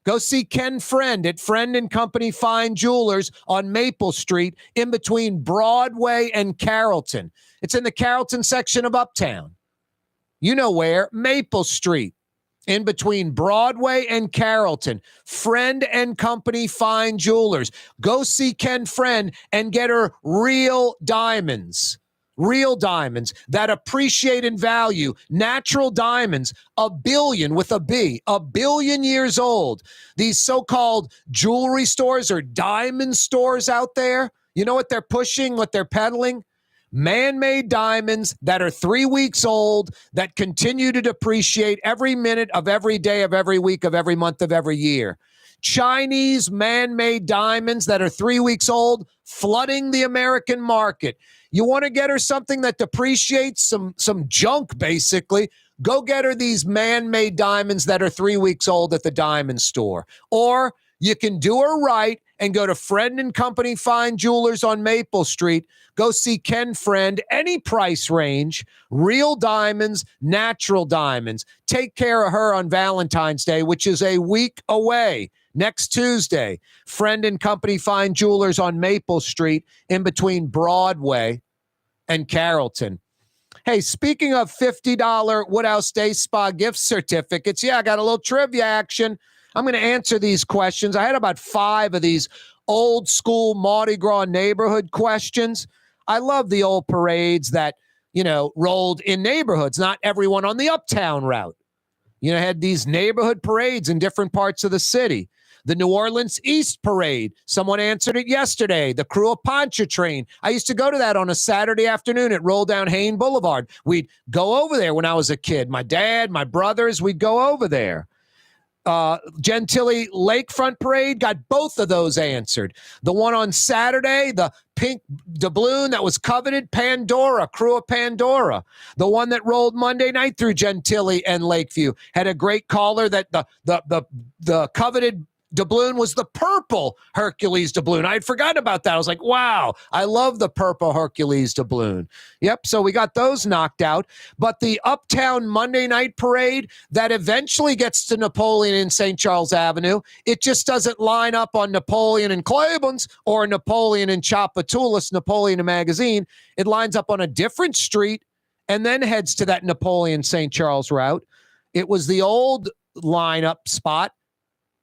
Go see Ken Friend at Friend and Company Fine Jewelers on Maple Street in between Broadway and Carrollton. It's in the Carrollton section of Uptown. You know where? Maple Street in between Broadway and Carrollton. Friend and Company Fine Jewelers. Go see Ken Friend and get her real diamonds. Real diamonds that appreciate in value. Natural diamonds, a billion with a B, a billion years old. These so-called jewelry stores or diamond stores out there, you know what they're pushing, what they're peddling? Man-made diamonds that are 3 weeks old that continue to depreciate every minute of every day of every week of every month of every year. Chinese man-made diamonds that are 3 weeks old flooding the American market. You want to get her something that depreciates, some junk, basically. Go get her these man-made diamonds that are 3 weeks old at the diamond store. Or you can do her right and go to Friend and Company Fine Jewelers on Maple Street. Go see Ken Friend, any price range, real diamonds, natural diamonds. Take care of her on Valentine's Day, which is a week away. Next Tuesday, Friend and Company Fine Jewelers on Maple Street in between Broadway and Carrollton. Hey, speaking of $50 Woodhouse Day Spa gift certificates, I got a little trivia action. I'm going to answer these questions. I had about 5 of these old school Mardi Gras neighborhood questions. I love the old parades that, rolled in neighborhoods, not everyone on the uptown route. Had these neighborhood parades in different parts of the city. The New Orleans East Parade. Someone answered it yesterday. The Crew of Pontchartrain. I used to go to that on a Saturday afternoon. It rolled down Hayne Boulevard. We'd go over there when I was a kid. My dad, my brothers, we'd go over there. Gentilly Lakefront Parade, got both of those answered. The one on Saturday, the pink doubloon that was coveted, Pandora, Crew of Pandora. The one that rolled Monday night through Gentilly and Lakeview had a great caller that the coveted doubloon was the purple Hercules doubloon. I had forgotten about that. I was like, wow, I love the purple Hercules doubloon. Yep, so we got those knocked out. But the Uptown Monday night parade that eventually gets to Napoleon and St. Charles Avenue, it just doesn't line up on Napoleon and Claiborne's or Napoleon and Tchoupitoulas, Napoleon and Magazine. It lines up on a different street and then heads to that Napoleon St. Charles route. It was the old lineup spot.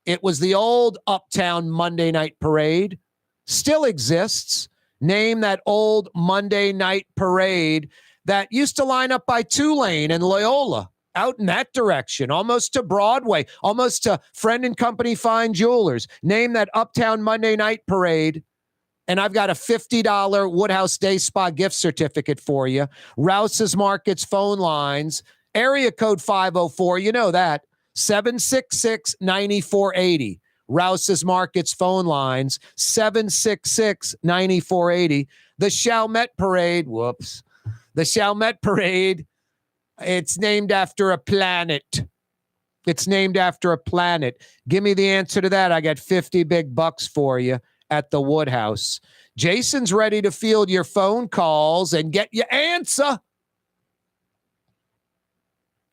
It was the old Uptown Monday night parade. Still exists. Name that old Monday night parade that used to line up by Tulane and Loyola, out in that direction, almost to Broadway, almost to Friend and Company Fine Jewelers. Name that Uptown Monday night parade, and I've got a $50 Woodhouse Day Spa gift certificate for you. Rouse's Markets phone lines, area code 504, you know that. 766-9480. Rouse's Markets phone lines, 766-9480. The Chalmette Parade, The Chalmette Parade, it's named after a planet. It's named after a planet. Give me the answer to that. I got 50 big bucks for you at the Woodhouse. Jason's ready to field your phone calls and get your answer.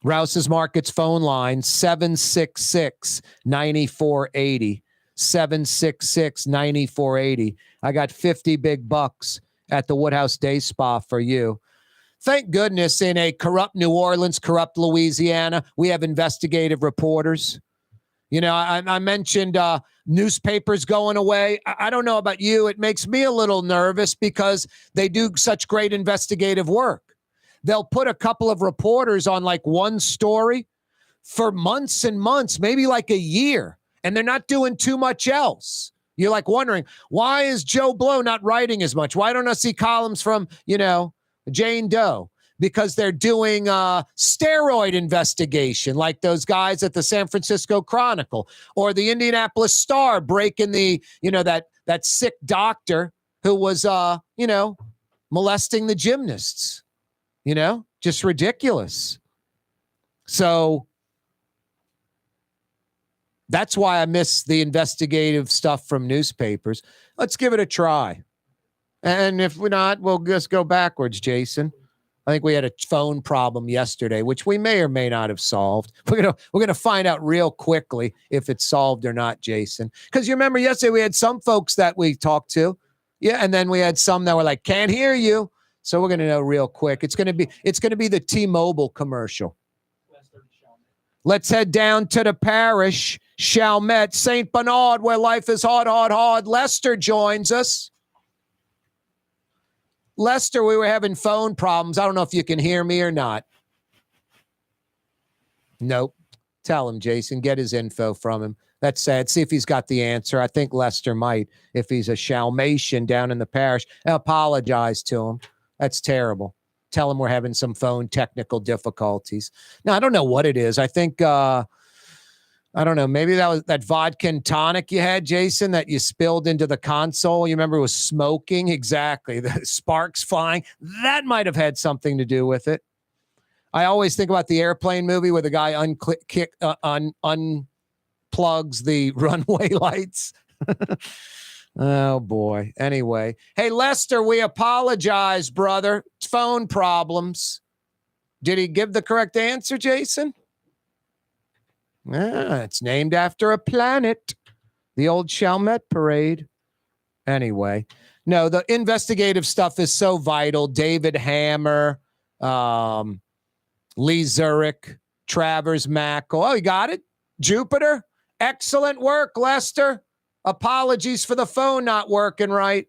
Rouse's Markets phone line, 766-9480. 766-9480. I got 50 big bucks at the Woodhouse Day Spa for you. Thank goodness in a corrupt New Orleans, corrupt Louisiana, we have investigative reporters. I mentioned newspapers going away. I don't know about you. It makes me a little nervous because they do such great investigative work. They'll put a couple of reporters on like one story for months and months, maybe like a year, and they're not doing too much else. You're like wondering, why is Joe Blow not writing as much? Why don't I see columns from, Jane Doe? Because they're doing steroid investigation, like those guys at the San Francisco Chronicle or the Indianapolis Star breaking the, that sick doctor who was, molesting the gymnasts. Just ridiculous. So that's why I miss the investigative stuff from newspapers. Let's give it a try. And if we're not, we'll just go backwards, Jason. I think we had a phone problem yesterday, which we may or may not have solved. We're gonna find out real quickly if it's solved or not, Jason. Because you remember yesterday we had some folks that we talked to, yeah, and then we had some that were like, "Can't hear you." So we're gonna know real quick. It's gonna be the T-Mobile commercial. Let's head down to the parish, Chalmette, St. Bernard, where life is hard, hard, hard. Lester joins us. Lester, we were having phone problems. I don't know if you can hear me or not. Nope. Tell him, Jason. Get his info from him. That's sad. See if he's got the answer. I think Lester might, if he's a Chalmatian down in the parish. I apologize to him. That's terrible. Tell him we're having some phone technical difficulties. Now, I don't know what it is. I think, I don't know, maybe that was that vodka and tonic you had, Jason, that you spilled into the console. You remember it was smoking? Exactly. The sparks flying. That might have had something to do with it. I always think about the airplane movie where the guy unplugs the runway lights. Oh, boy. Anyway. Hey, Lester, we apologize, brother. Phone problems. Did he give the correct answer, Jason? It's named after a planet. The old Chalmette parade. Anyway. No, the investigative stuff is so vital. David Hammer, Lee Zurich, Travers Mackle. Oh, you got it? Jupiter. Excellent work, Lester. Apologies for the phone not working right.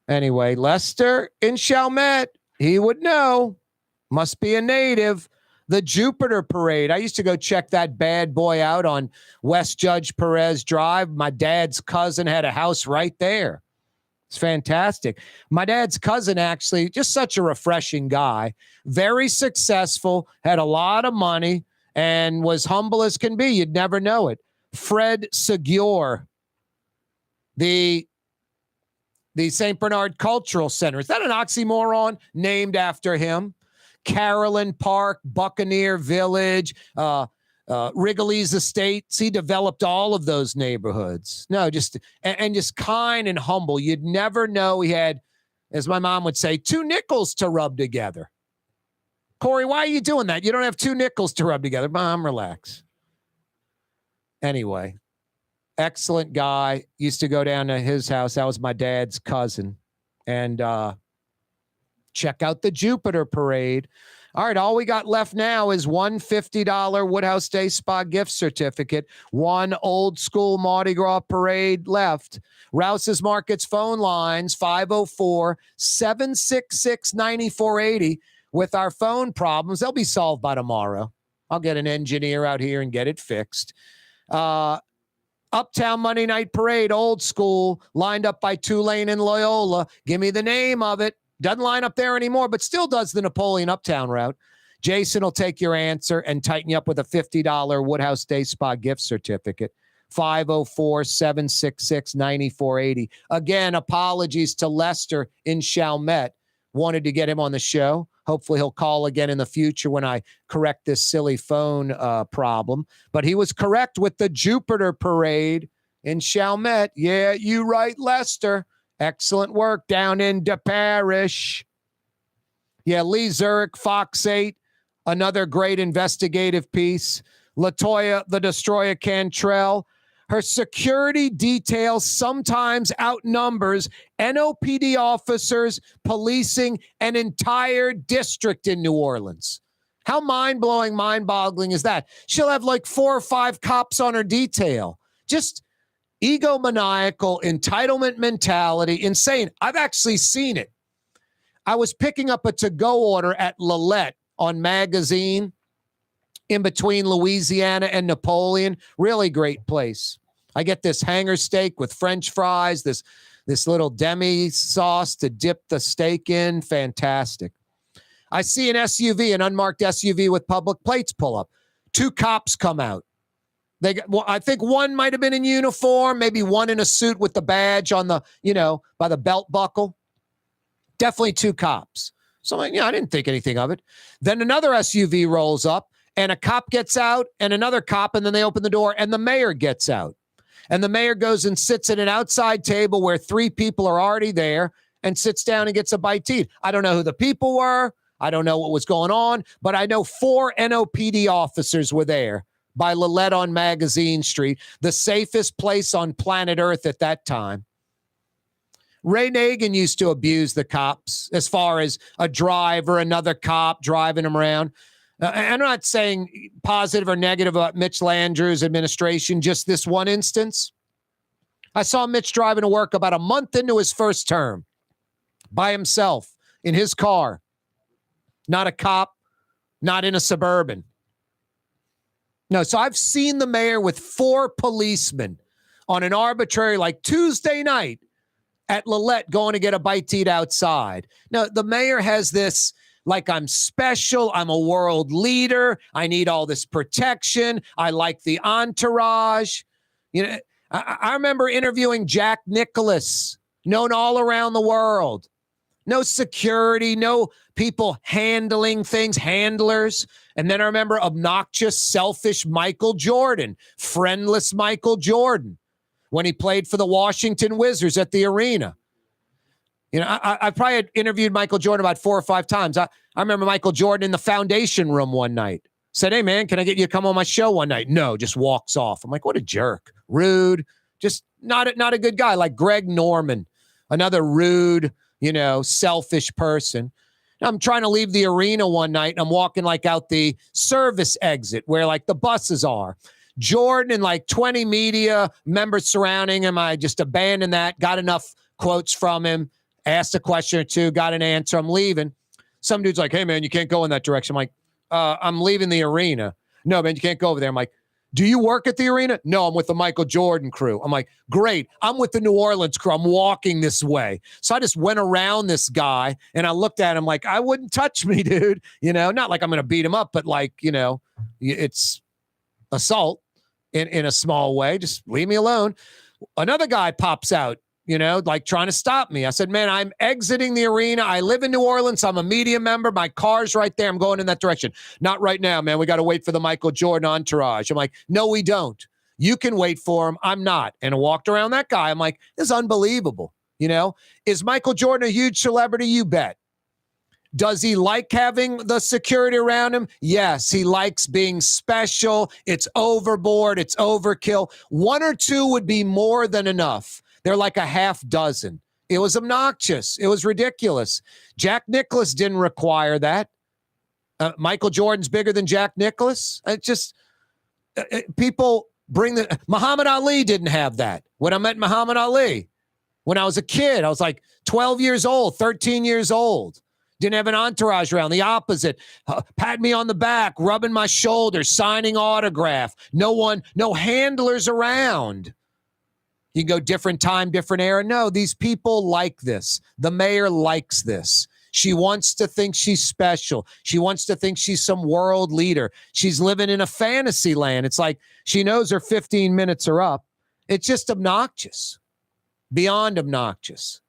Anyway, Lester in Chalmette, he would know. Must be a native. The Jupiter Parade. I used to go check that bad boy out on West Judge Perez Drive. My dad's cousin had a house right there. It's fantastic. My dad's cousin, actually, just such a refreshing guy. Very successful, had a lot of money, and was humble as can be. You'd never know it. Fred Segure, the St. Bernard Cultural Center. Is that an oxymoron? Named after him. Carolyn Park, Buccaneer Village, Wrigley's Estates. He developed all of those neighborhoods. No, just kind and humble. You'd never know he had, as my mom would say, 2 nickels to rub together. Corey, why are you doing that? You don't have 2 nickels to rub together. Mom, relax. Anyway, excellent guy. Used to go down to his house. That was my dad's cousin. And check out the Jupiter Parade. All right, all we got left now is one $50 Woodhouse Day Spa gift certificate, one old school Mardi Gras parade left. Rouse's Markets phone lines, 504-766-9480. With our phone problems, they'll be solved by tomorrow. I'll get an engineer out here and get it fixed. Uptown Monday Night Parade, old school, lined up by Tulane and Loyola. Give me the name of it. Doesn't line up there anymore, but still does the Napoleon Uptown route. Jason will take your answer and tighten you up with a $50 Woodhouse Day Spa gift certificate. 504-766-9480. Again, apologies to Lester in Chalmette. Wanted to get him on the show. Hopefully he'll call again in the future when I correct this silly phone problem. But he was correct with the Jupiter Parade in Chalmette. Yeah, you right, Lester. Excellent work down in the parish. Yeah, Lee Zurich, Fox 8, another great investigative piece. LaToya, the Destroyer Cantrell. Her security detail sometimes outnumbers NOPD officers policing an entire district in New Orleans. How mind-blowing, mind-boggling is that? She'll have like 4 or 5 cops on her detail. Just egomaniacal, entitlement mentality, insane. I've actually seen it. I was picking up a to-go order at Lillette on Magazine in between Louisiana and Napoleon. Really great place. I get this hanger steak with French fries, this little demi sauce to dip the steak in. Fantastic. I see an SUV, an unmarked SUV with public plates pull up. 2 cops come out. I think one might have been in uniform, maybe one in a suit with the badge on the, by the belt buckle. Definitely 2 cops. So I'm like, I didn't think anything of it. Then another SUV rolls up and a cop gets out and another cop, and then they open the door and the mayor gets out. And the mayor goes and sits at an outside table where 3 people are already there. and sits down and gets a bite to eat. I don't know who the people were. I don't know what was going on, but I know 4 NOPD officers were there by Lillette on Magazine Street, the safest place on planet Earth at that time. Ray Nagin used to abuse the cops as far as a driver, another cop driving him around. I'm not saying positive or negative about Mitch Landrieu's administration, just this one instance. I saw Mitch driving to work about a month into his first term by himself in his car. Not a cop, not in a Suburban. No, so I've seen the mayor with 4 policemen on an arbitrary, like Tuesday night at Lillette going to get a bite to eat outside. Now, the mayor has this, like, I'm special, I'm a world leader, I need all this protection, I like the entourage. You know, I remember interviewing Jack Nicklaus, known all around the world. No security, no people handling things, handlers. And then I remember obnoxious, selfish Michael Jordan, friendless Michael Jordan, when he played for the Washington Wizards at the arena. You know, I probably had interviewed Michael Jordan about 4 or 5 times. I remember Michael Jordan in the foundation room one night. Said, hey, man, can I get you to come on my show one night? No, just walks off. I'm like, what a jerk. Rude. Just not a good guy. Like Greg Norman, another rude, selfish person. I'm trying to leave the arena one night, and I'm walking like out the service exit where like the buses are. Jordan and like 20 media members surrounding him. I just abandoned that, got enough quotes from him, asked a question or two, got an answer. I'm leaving. Some dude's like, hey, man, you can't go in that direction. I'm like, I'm leaving the arena. No, man, you can't go over there. I'm like, do you work at the arena? No, I'm with the Michael Jordan crew. I'm like, great. I'm with the New Orleans crew. I'm walking this way. So I just went around this guy and I looked at him like, I wouldn't touch me, dude. Not like I'm going to beat him up, but like, it's assault in a small way. Just leave me alone. Another guy pops out, like trying to stop me. I said, man, I'm exiting the arena. I live in New Orleans. I'm a media member. My car's right there. I'm going in that direction. Not right now, man. We got to wait for the Michael Jordan entourage. I'm like, no, we don't. You can wait for him. I'm not. And I walked around that guy. I'm like, this is unbelievable. Is Michael Jordan a huge celebrity? You bet. Does he like having the security around him? Yes, he likes being special. It's overboard. It's overkill. 1 or 2 would be more than enough. They're like a half dozen. It was obnoxious. It was ridiculous. Jack Nicklaus didn't require that. Michael Jordan's bigger than Jack Nicklaus. People bring Muhammad Ali didn't have that. When I met Muhammad Ali, when I was a kid, I was like 12 years old, 13 years old. Didn't have an entourage around. The opposite. Pat me on the back, rubbing my shoulder, signing autograph. No handlers around. You can go different time, different era. No, these people like this. The mayor likes this. She wants to think she's special. She wants to think she's some world leader. She's living in a fantasy land. It's like she knows her 15 minutes are up. It's just obnoxious. Beyond obnoxious.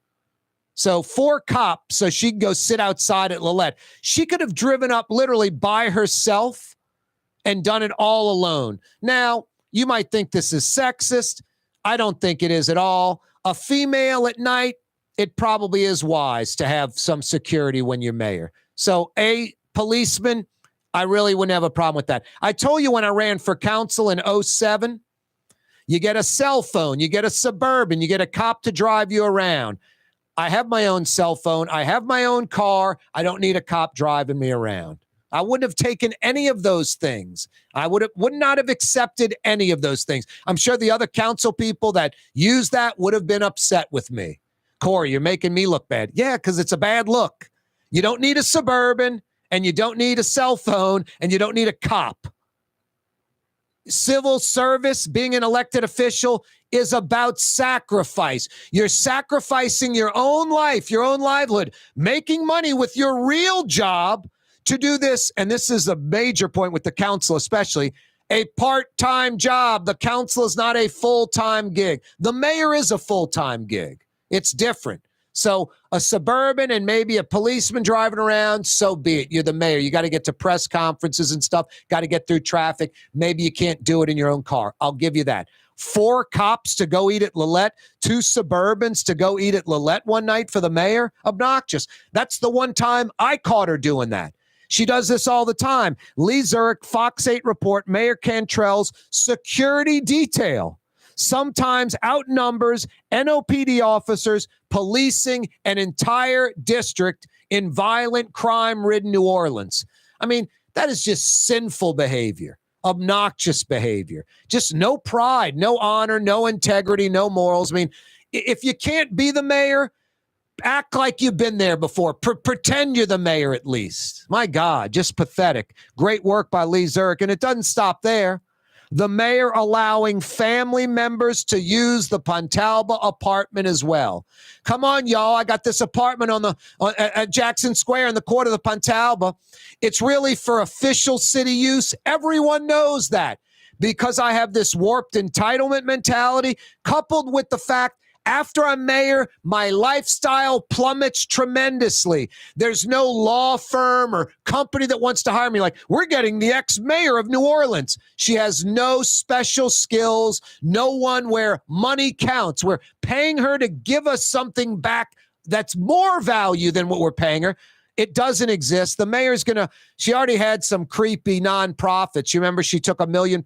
So 4 cops so she can go sit outside at Lillette. She could have driven up literally by herself and done it all alone. Now, you might think this is sexist. I don't think it is at all. A female at night, it probably is wise to have some security when you're mayor. So a policeman, I really wouldn't have a problem with that. I told you when I ran for council in 2007, you get a cell phone, you get a Suburban, you get a cop to drive you around. I have my own cell phone. I have my own car. I don't need a cop driving me around. I wouldn't have taken any of those things. I would not have accepted any of those things. I'm sure the other council people that use that would have been upset with me. Corey, you're making me look bad. Yeah, because it's a bad look. You don't need a Suburban, and you don't need a cell phone, and you don't need a cop. Civil service, being an elected official, is about sacrifice. You're sacrificing your own life, your own livelihood, making money with your real job to do this, and this is a major point with the council especially, a part-time job. The council is not a full-time gig. The mayor is a full-time gig. It's different. So a Suburban and maybe a policeman driving around, so be it. You're the mayor. You got to get to press conferences and stuff, got to get through traffic. Maybe you can't do it in your own car. I'll give you that. 4 cops to go eat at Lillette, 2 Suburbans to go eat at Lillette one night for the mayor. Obnoxious. That's the one time I caught her doing that. She does this all the time. Lee Zurich, Fox 8 report, Mayor Cantrell's security detail sometimes outnumbers NOPD officers policing an entire district in violent, crime-ridden New Orleans. I mean, that is just sinful behavior, obnoxious behavior. Just no pride, no honor, no integrity, no morals. I mean, if you can't be the mayor, act like you've been there before. Pretend you're the mayor at least. My God, just pathetic. Great work by Lee Zurich. And it doesn't stop there. The mayor allowing family members to use the Pontalba apartment as well. Come on, y'all. I got this apartment at Jackson Square in the court of the Pontalba. It's really for official city use. Everyone knows that because I have this warped entitlement mentality coupled with the fact after I'm mayor, my lifestyle plummets tremendously. There's no law firm or company that wants to hire me. Like, we're getting the ex-mayor of New Orleans. She has no special skills, no one where money counts. We're paying her to give us something back that's more value than what we're paying her. It doesn't exist. The mayor's she already had some creepy nonprofits. You remember she took $1 million+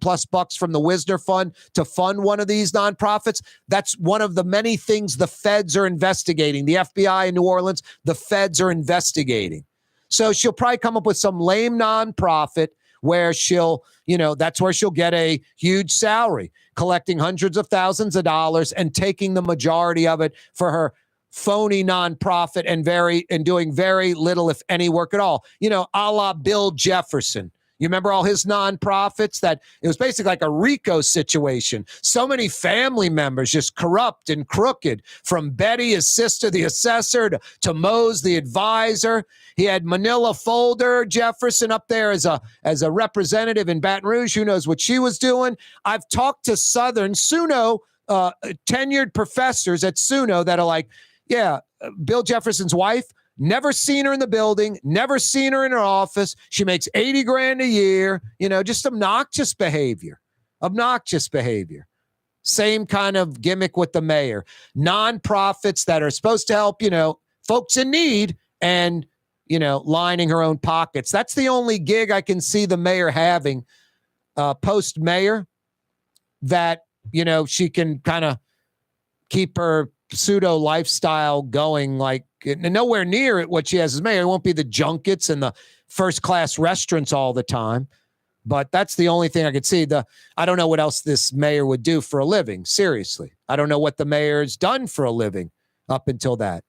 from the Wisner Fund to fund one of these nonprofits? That's one of the many things the feds are investigating. The FBI in New Orleans, the feds are investigating. So she'll probably come up with some lame nonprofit where that's where she'll get a huge salary, collecting hundreds of thousands of dollars and taking the majority of it for her phony nonprofit and doing very little, if any, work at all. A la Bill Jefferson. You remember all his nonprofits? That it was basically like a RICO situation. So many family members just corrupt and crooked, from Betty, his sister, the assessor, to Mose, the advisor. He had Manila Folder Jefferson up there as a representative in Baton Rouge. Who knows what she was doing? I've talked to Southern SUNO tenured professors at SUNO that are like, yeah, Bill Jefferson's wife, never seen her in the building, never seen her in her office. She makes $80,000 a year, just obnoxious behavior. Same kind of gimmick with the mayor. Nonprofits that are supposed to help, folks in need and, lining her own pockets. That's the only gig I can see the mayor having post-mayor that, she can kind of keep her pseudo lifestyle going, like nowhere near what she has as mayor. It won't be the junkets and the first class restaurants all the time, but that's the only thing I could see. I don't know what else this mayor would do for a living. Seriously. I don't know what the mayor's done for a living up until that.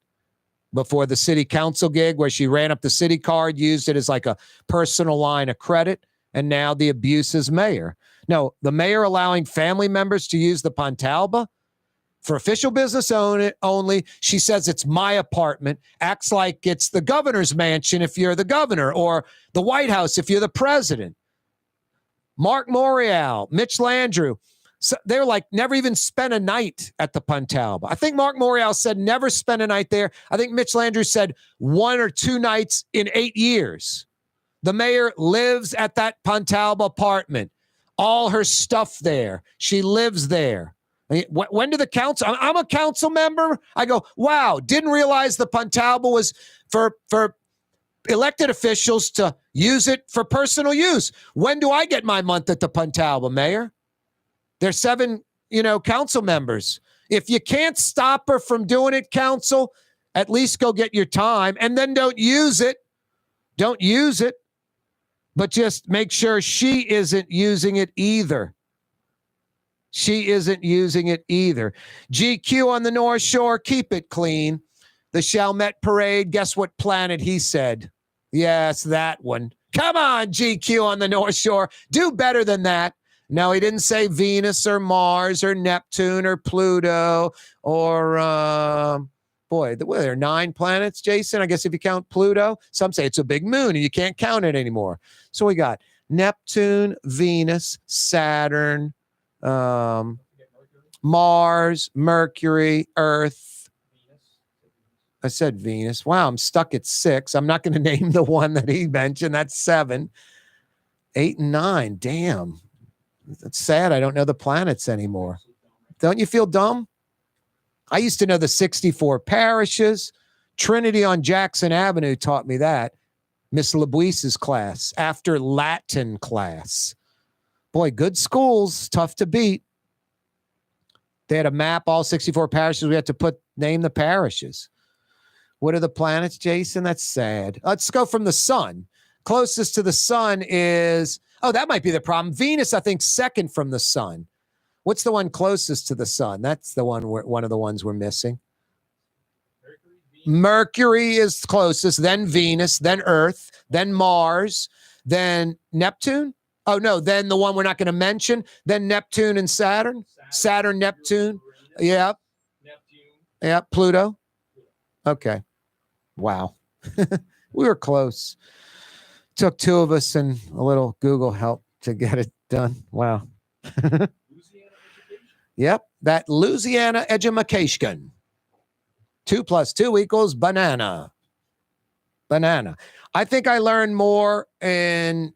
Before the city council gig where she ran up the city card, used it as like a personal line of credit, and now the abuse is mayor. No, the mayor allowing family members to use the Pontalba for official business only. She says it's my apartment, acts like it's the governor's mansion if you're the governor, or the White House if you're the president. Mark Morial, Mitch Landrieu, so they're like, never even spent a night at the Pontalba. I think Mark Morial said never spent a night there. I think Mitch Landrieu said 1 or 2 nights in 8 years. The mayor lives at that Pontalba apartment. All her stuff there. She lives there. When do the council? I'm a council member. I go, wow, didn't realize the Pontalba was for elected officials to use it for personal use. When do I get my month at the Pontalba, Mayor? There's 7, council members. If you can't stop her from doing it, council, at least go get your time and then don't use it. Don't use it, but just make sure she isn't using it either. She isn't using it either. GQ on the North Shore, keep it clean. The Chalmette Parade, guess what planet he said? Yes, that one. Come on, GQ on the North Shore. Do better than that. No, he didn't say Venus or Mars or Neptune or Pluto or, there are 9 planets, Jason? I guess if you count Pluto. Some say it's a big moon and you can't count it anymore. So we got Neptune, Venus, Saturn, Mars, Mercury, Earth. I said Venus. Wow, I'm stuck at 6. I'm not going to name the one that he mentioned. That's 7. 8 and 9. Damn. That's sad. I don't know the planets anymore. Don't you feel dumb? I used to know the 64 parishes. Trinity on Jackson Avenue taught me that. Miss LeBuise's class, after Latin class. Boy, good schools, tough to beat. They had a map, all 64 parishes. We had to name the parishes. What are the planets, Jason? That's sad. Let's go from the sun. Closest to the sun is, that might be the problem. Venus, I think, second from the sun. What's the one closest to the sun? That's the one one of the ones we're missing. Mercury is closest, then Venus, then Earth, then Mars, then Neptune. Oh, no, then the one we're not going to mention, then Neptune and Saturn. Saturn, Neptune. Yep. Yep, Pluto. Okay. Wow. We were close. Took two of us and a little Google help to get it done. Wow. Yep, that Louisiana education. 2 + 2 = banana. Banana. I think I learned more in,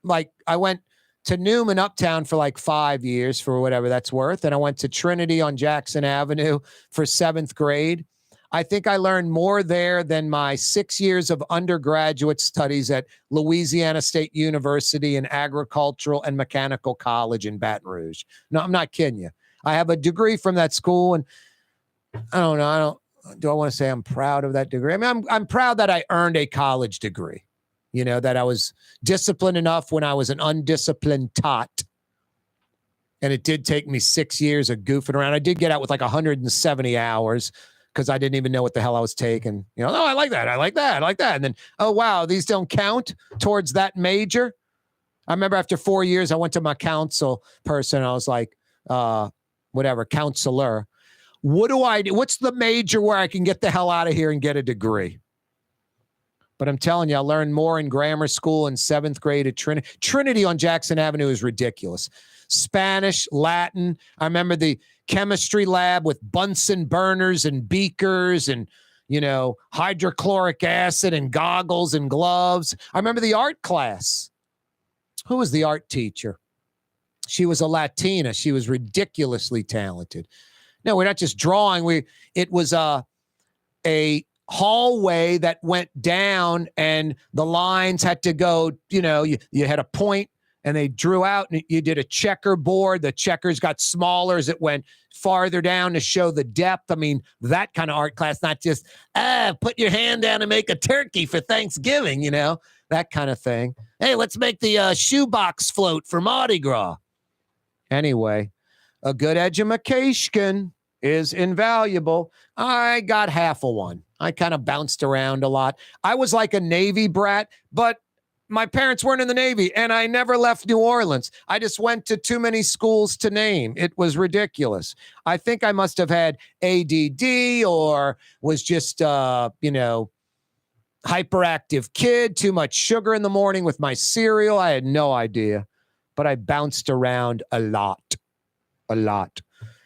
I went to Newman Uptown for 5 years, for whatever that's worth. And I went to Trinity on Jackson Avenue for 7th grade. I think I learned more there than my 6 years of undergraduate studies at Louisiana State University and Agricultural and Mechanical College in Baton Rouge. No, I'm not kidding you. I have a degree from that school, and I don't know. Do I want to say I'm proud of that degree? I mean, I'm proud that I earned a college degree, that I was disciplined enough when I was an undisciplined tot. And it did take me 6 years of goofing around. I did get out with 170 hours because I didn't even know what the hell I was taking. I like that. I like that. I like that. And then, oh, wow, these don't count towards that major. I remember after 4 years, I went to my counsel person. I was like, counselor. What do I do? What's the major where I can get the hell out of here and get a degree? But I'm telling you, I learned more in grammar school in 7th grade at Trinity. Trinity on Jackson Avenue is ridiculous. Spanish, Latin. I remember the chemistry lab with Bunsen burners and beakers and, hydrochloric acid and goggles and gloves. I remember the art class. Who was the art teacher? She was a Latina. She was ridiculously talented. No, we're not just drawing. It was a hallway that went down, and the lines had to go. You had a point, and they drew out, and you did a checkerboard. The checkers got smaller as it went farther down to show the depth. I mean, that kind of art class, not just put your hand down and make a turkey for Thanksgiving. That kind of thing. Hey, let's make the shoebox float for Mardi Gras. Anyway, a good education is invaluable. I got half of one. I kind of bounced around a lot. I was like a Navy brat, but my parents weren't in the Navy, and I never left New Orleans. I just went to too many schools to name. It was ridiculous. I think I must have had ADD or was just, hyperactive kid, too much sugar in the morning with my cereal. I had no idea, but I bounced around a lot.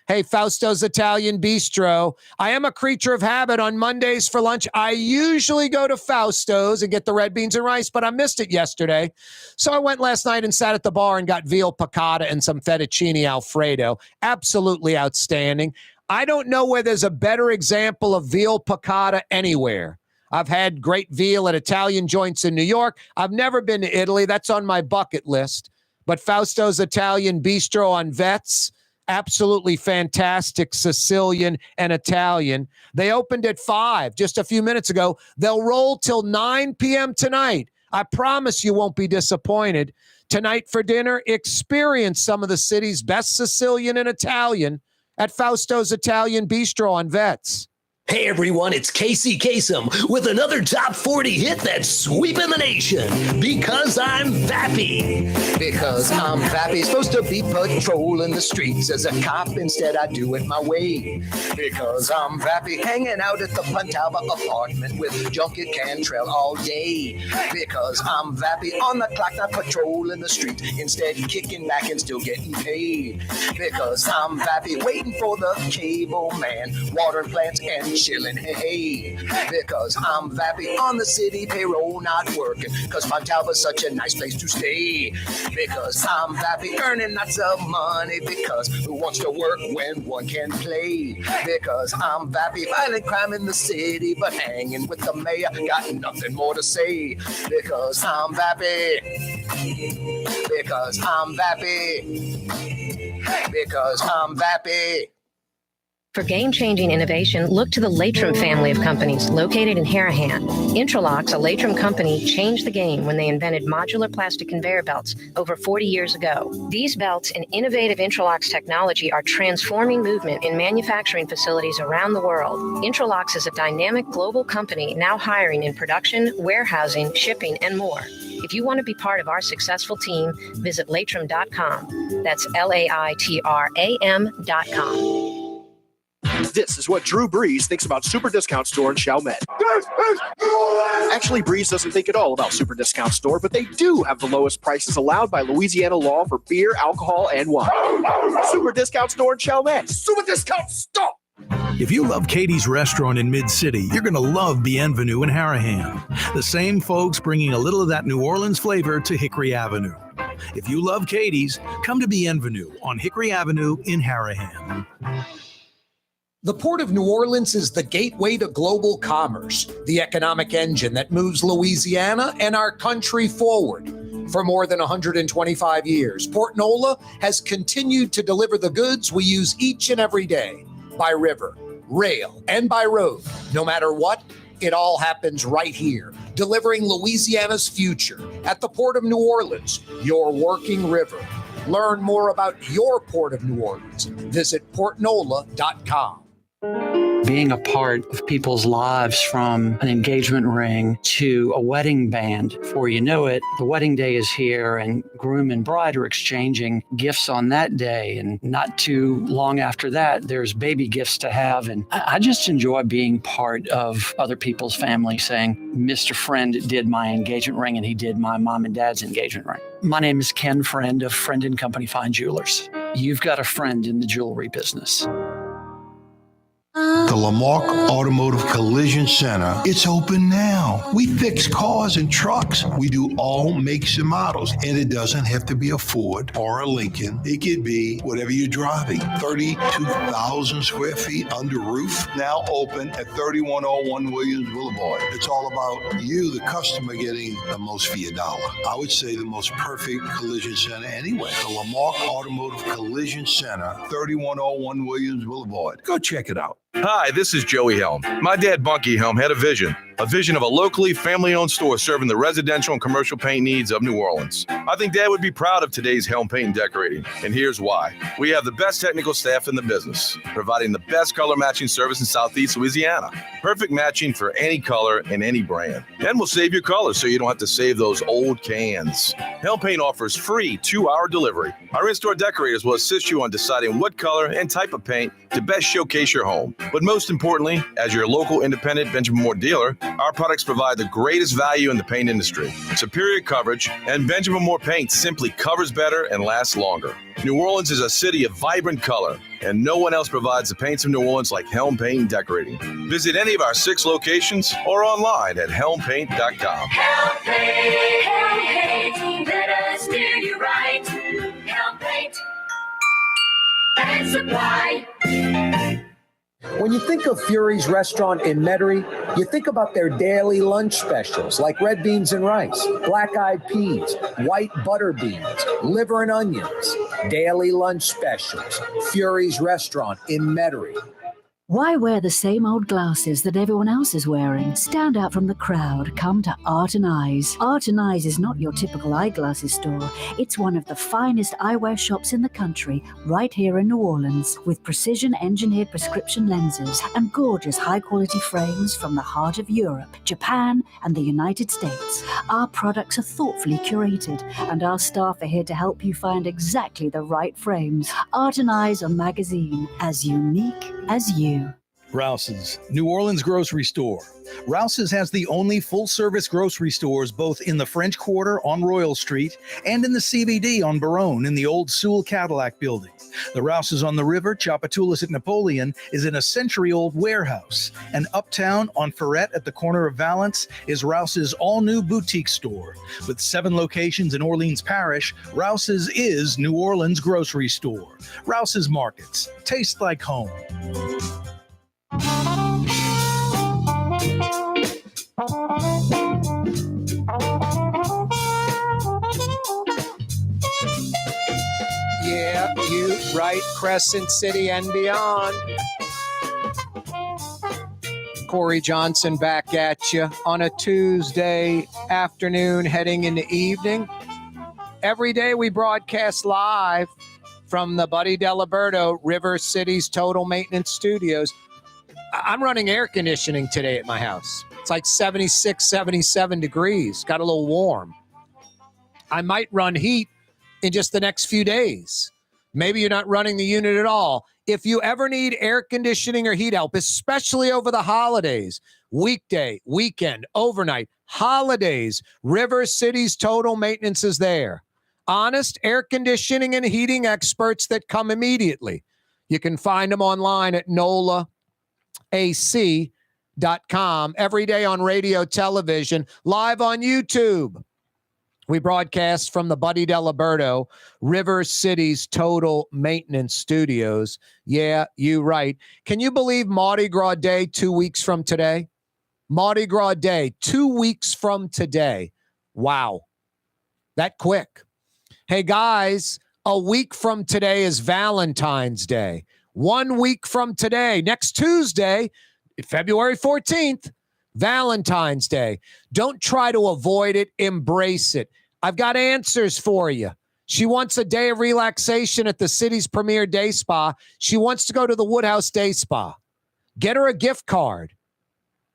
Hey, Fausto's Italian Bistro. I am a creature of habit. On Mondays for lunch, I usually go to Fausto's and get the red beans and rice, but I missed it yesterday. So I went last night and sat at the bar and got veal piccata and some fettuccine Alfredo. Absolutely outstanding. I don't know where there's a better example of veal piccata anywhere. I've had great veal at Italian joints in New York. I've never been to Italy. That's on my bucket list. But Fausto's Italian Bistro on Vets, absolutely fantastic Sicilian and Italian. They opened at 5 just a few minutes ago. They'll roll till 9 p.m. tonight. I promise you won't be disappointed. Tonight for dinner, experience some of the city's best Sicilian and Italian at Fausto's Italian Bistro on Vets. Hey everyone, it's Casey Kasem with another top 40 hit that's sweeping the nation. Because I'm Vappy. Because I'm Vappy, supposed to be patrolling the streets as a cop. Instead, I do it my way. Because I'm Vappy, hanging out at the Pontalba apartment with Junket Cantrell all day. Because I'm Vappy, on the clock, not patrolling the street. Instead, kicking back and still getting paid. Because I'm Vappy, waiting for the cable man, watering plants and chilling, hey, because I'm vappy on the city payroll, not working, because Pontalba's such a nice place to stay, because I'm vappy earning lots of money, because who wants to work when one can play, because I'm vappy violent crime in the city, but hanging with the mayor, got nothing more to say, because I'm vappy, because I'm vappy, because I'm vappy. For game-changing innovation, look to the Latrim family of companies located in Harahan. Intralocks, a Latrim company, changed the game when they invented modular plastic conveyor belts over 40 years ago. These belts and innovative Intralocks technology are transforming movement in manufacturing facilities around the world. Intralocks is a dynamic global company now hiring in production, warehousing, shipping, and more. If you want to be part of our successful team, visit Latrim.com. That's LAITRAM.com. This is what Drew Brees thinks about Super Discount Store in Chalmette. Actually, Brees doesn't think at all about Super Discount Store, but they do have the lowest prices allowed by Louisiana law for beer, alcohol, and wine. Super Discount Store in Chalmette. Super Discount Store! If you love Katie's Restaurant in Mid-City, you're going to love Bienvenue in Harahan. The same folks bringing a little of that New Orleans flavor to Hickory Avenue. If you love Katie's, come to Bienvenue on Hickory Avenue in Harahan. The Port of New Orleans is the gateway to global commerce, the economic engine that moves Louisiana and our country forward. For more than 125 years, Port NOLA has continued to deliver the goods we use each and every day, by river, rail, and by road. No matter what, it all happens right here, delivering Louisiana's future at the Port of New Orleans, your working river. Learn more about your Port of New Orleans. Visit portnola.com. Being a part of people's lives, from an engagement ring to a wedding band. Before you know it, the wedding day is here and groom and bride are exchanging gifts on that day. And not too long after that, there's baby gifts to have. And I just enjoy being part of other people's family, saying, Mr. Friend did my engagement ring and he did my mom and dad's engagement ring. My name is Ken Friend of Friend & Company Fine Jewelers. You've got a friend in the jewelry business. The Lamarck Automotive Collision Center, it's open now. We fix cars and trucks. We do all makes and models. And it doesn't have to be a Ford or a Lincoln. It could be whatever you're driving. 32,000 square feet under roof, now open at 3101 Williams Boulevard. It's all about you, the customer, getting the most for your dollar. I would say the most perfect collision center anyway. The Lamarck Automotive Collision Center, 3101 Williams Boulevard. Go check it out. Hi, this is Joey Helm. My dad, Bunky Helm, had a vision of a locally family-owned store serving the residential and commercial paint needs of New Orleans. I think Dad would be proud of today's Helm Paint and Decorating, and here's why. We have the best technical staff in the business, providing the best color matching service in Southeast Louisiana. Perfect matching for any color and any brand. And we'll save your colors so you don't have to save those old cans. Helm Paint offers free 2-hour delivery. Our in-store decorators will assist you on deciding what color and type of paint to best showcase your home. But most importantly, as your local independent Benjamin Moore dealer, our products provide the greatest value in the paint industry. Superior coverage, and Benjamin Moore paint simply covers better and lasts longer. New Orleans is a city of vibrant color, and no one else provides the paints of New Orleans like Helm Paint and Decorating. Visit any of our 6 locations or online at helmpaint.com. Helm Paint, let us do you right. Helm Paint and Supply. When you think of Fury's Restaurant in Metairie, you think about their daily lunch specials like red beans and rice, black-eyed peas, white butter beans, liver and onions. Daily lunch specials. Fury's Restaurant in Metairie. Why wear the same old glasses that everyone else is wearing? Stand out from the crowd. Come to Art and Eyes. Art and Eyes is not your typical eyeglasses store. It's one of the finest eyewear shops in the country, right here in New Orleans, with precision-engineered prescription lenses and gorgeous high-quality frames from the heart of Europe, Japan, and the United States. Our products are thoughtfully curated, and our staff are here to help you find exactly the right frames. Art and Eyes, a magazine as unique as you. Rouse's, New Orleans grocery store. Rouse's has the only full-service grocery stores both in the French Quarter on Royal Street and in the CBD on Baronne in the old Sewell Cadillac building. The Rouse's on the river, Tchoupitoulas at Napoleon, is in a century-old warehouse. And uptown on Ferret at the corner of Valence is Rouse's all-new boutique store. With 7 locations in Orleans Parish, Rouse's is New Orleans grocery store. Rouse's Markets. Taste like home. Yeah, you right, Crescent City and beyond. Corey Johnson back at you on a Tuesday afternoon heading into evening. Every day we broadcast live from the Buddy Diliberto River City's Total Maintenance Studios. I'm running air conditioning today at my house. It's like 76, 77 degrees. Got a little warm. I might run heat in just the next few days. Maybe you're not running the unit at all. If you ever need air conditioning or heat help, especially over the holidays, weekday, weekend, overnight, holidays, River City's Total Maintenance is there. Honest air conditioning and heating experts that come immediately. You can find them online at NOLA. AC.com, every day on radio, television, live on YouTube. We broadcast from the Buddy Diliberto River City's Total Maintenance Studios. Yeah, you right. Can you believe Mardi Gras Day 2 weeks from today? Mardi Gras Day 2 weeks from today. Wow. That quick. Hey, guys, a week from today is Valentine's Day. 1 week from today, next Tuesday, February 14th, Valentine's Day. Don't try to avoid it. Embrace it. I've got answers for you. She wants a day of relaxation at the city's premier day spa. She wants to go to the Woodhouse Day Spa. Get her a gift card.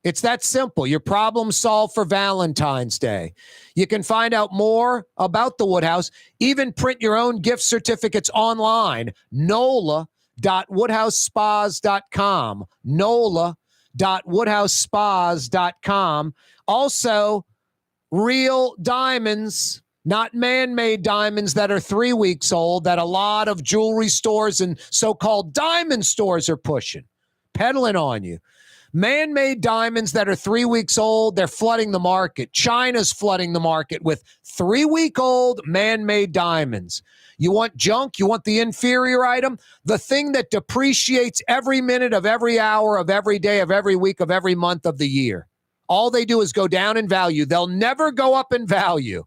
It's that simple. Your problem solved for Valentine's Day. You can find out more about the Woodhouse. Even print your own gift certificates online. NOLA.woodhousespas.com. NOLA.woodhousespas.com. Also, real diamonds, not man-made diamonds that are 3 weeks old that a lot of jewelry stores and so-called diamond stores are pushing, peddling on you. Man-made diamonds that are 3 weeks old, they're flooding the market. China's flooding the market with 3-week-old man-made diamonds. You want junk? You want the inferior item? The thing that depreciates every minute of every hour of every day of every week of every month of the year. All they do is go down in value. They'll never go up in value.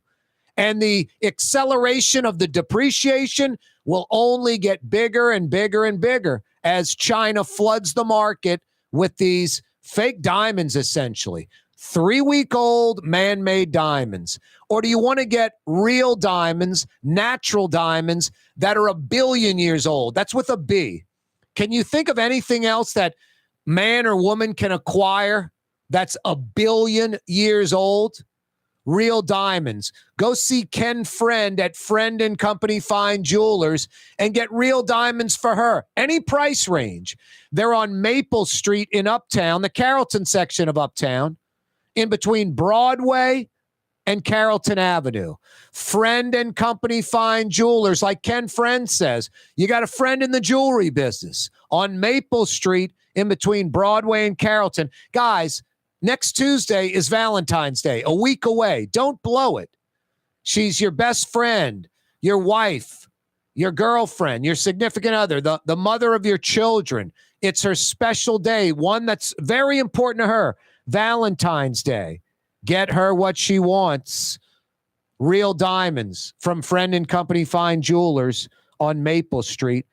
And the acceleration of the depreciation will only get bigger and bigger and bigger as China floods the market with these fake diamonds, essentially. 3-week-old man-made diamonds. Or do you want to get real diamonds, natural diamonds that are 1 billion years old? That's with a B. Can you think of anything else that man or woman can acquire that's 1 billion years old? Real diamonds. Go see Ken Friend at Friend and Company Fine Jewelers and get real diamonds for her. Any price range. They're on Maple Street in Uptown, the Carrollton section of Uptown, in between Broadway and Carrollton Avenue. Friend and Company Fine Jewelers, like Ken Friend says. You got a friend in the jewelry business on Maple Street in between Broadway and Carrollton. Guys, next Tuesday is Valentine's Day, a week away. Don't blow it. She's your best friend, your wife, your girlfriend, your significant other, the mother of your children. It's her special day, one that's very important to her, Valentine's Day. Get her what she wants. Real diamonds from Friend and Company Fine Jewelers on Maple Street.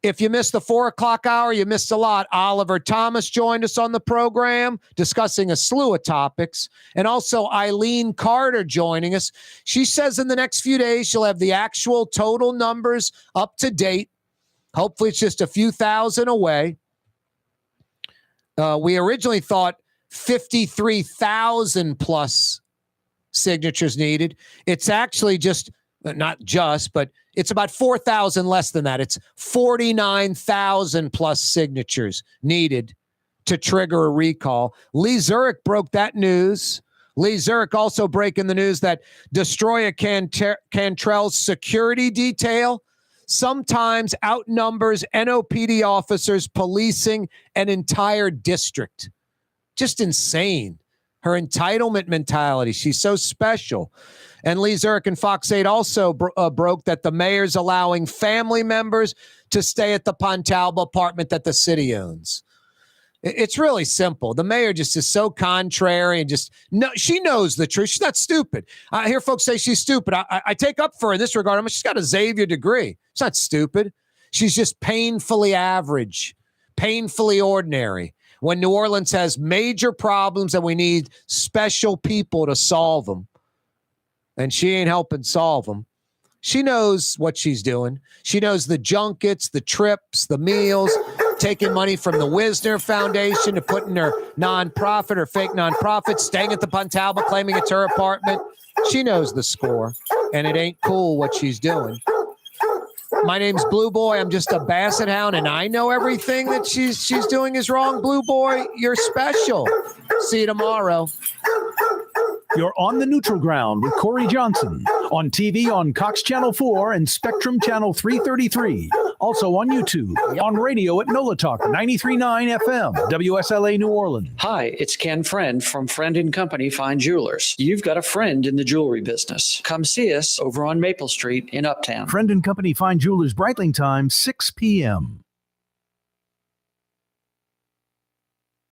If you missed the 4 o'clock hour, you missed a lot. Oliver Thomas joined us on the program discussing a slew of topics. And also Eileen Carter joining us. She says in the next few days, she'll have the actual total numbers up to date. Hopefully it's just a few thousand away. We originally thought 53,000 plus signatures needed. It's actually just, not just, but it's about 4,000 less than that. It's 49,000 plus signatures needed to trigger a recall. Lee Zurich broke that news. Lee Zurich also breaking the news that Destroyer Cantrell's security detail sometimes outnumbers NOPD officers policing an entire district. Just insane. Her entitlement mentality. She's so special. And Lee Zurich and Fox 8 also broke that the mayor's allowing family members to stay at the Pontalba apartment that the city owns. It's really simple. The mayor just is so contrary and she knows the truth. She's not stupid. I hear folks say she's stupid. I take up for her in this regard. She's got a Xavier degree. She's not stupid. She's just painfully average, painfully ordinary. When New Orleans has major problems and we need special people to solve them, and she ain't helping solve them. She knows what she's doing. She knows the junkets, the trips, the meals, taking money from the Wisner Foundation to put in her nonprofit or fake nonprofit, staying at the Pontalba, claiming it's her apartment. She knows the score, and it ain't cool what she's doing. My name's Blue Boy. I'm just a basset hound, and I know everything that she's doing is wrong. Blue Boy, you're special. See you tomorrow. You're on the neutral ground with Corey Johnson on TV on Cox Channel 4 and Spectrum Channel 333. Also on YouTube, on radio at NOLA Talk 93.9 FM, WSLA New Orleans. Hi, it's Ken Friend from Friend & Company Fine Jewelers. You've got a friend in the jewelry business. Come see us over on Maple Street in Uptown. Friend & Company Fine Jewelers, Breitling time, 6 p.m.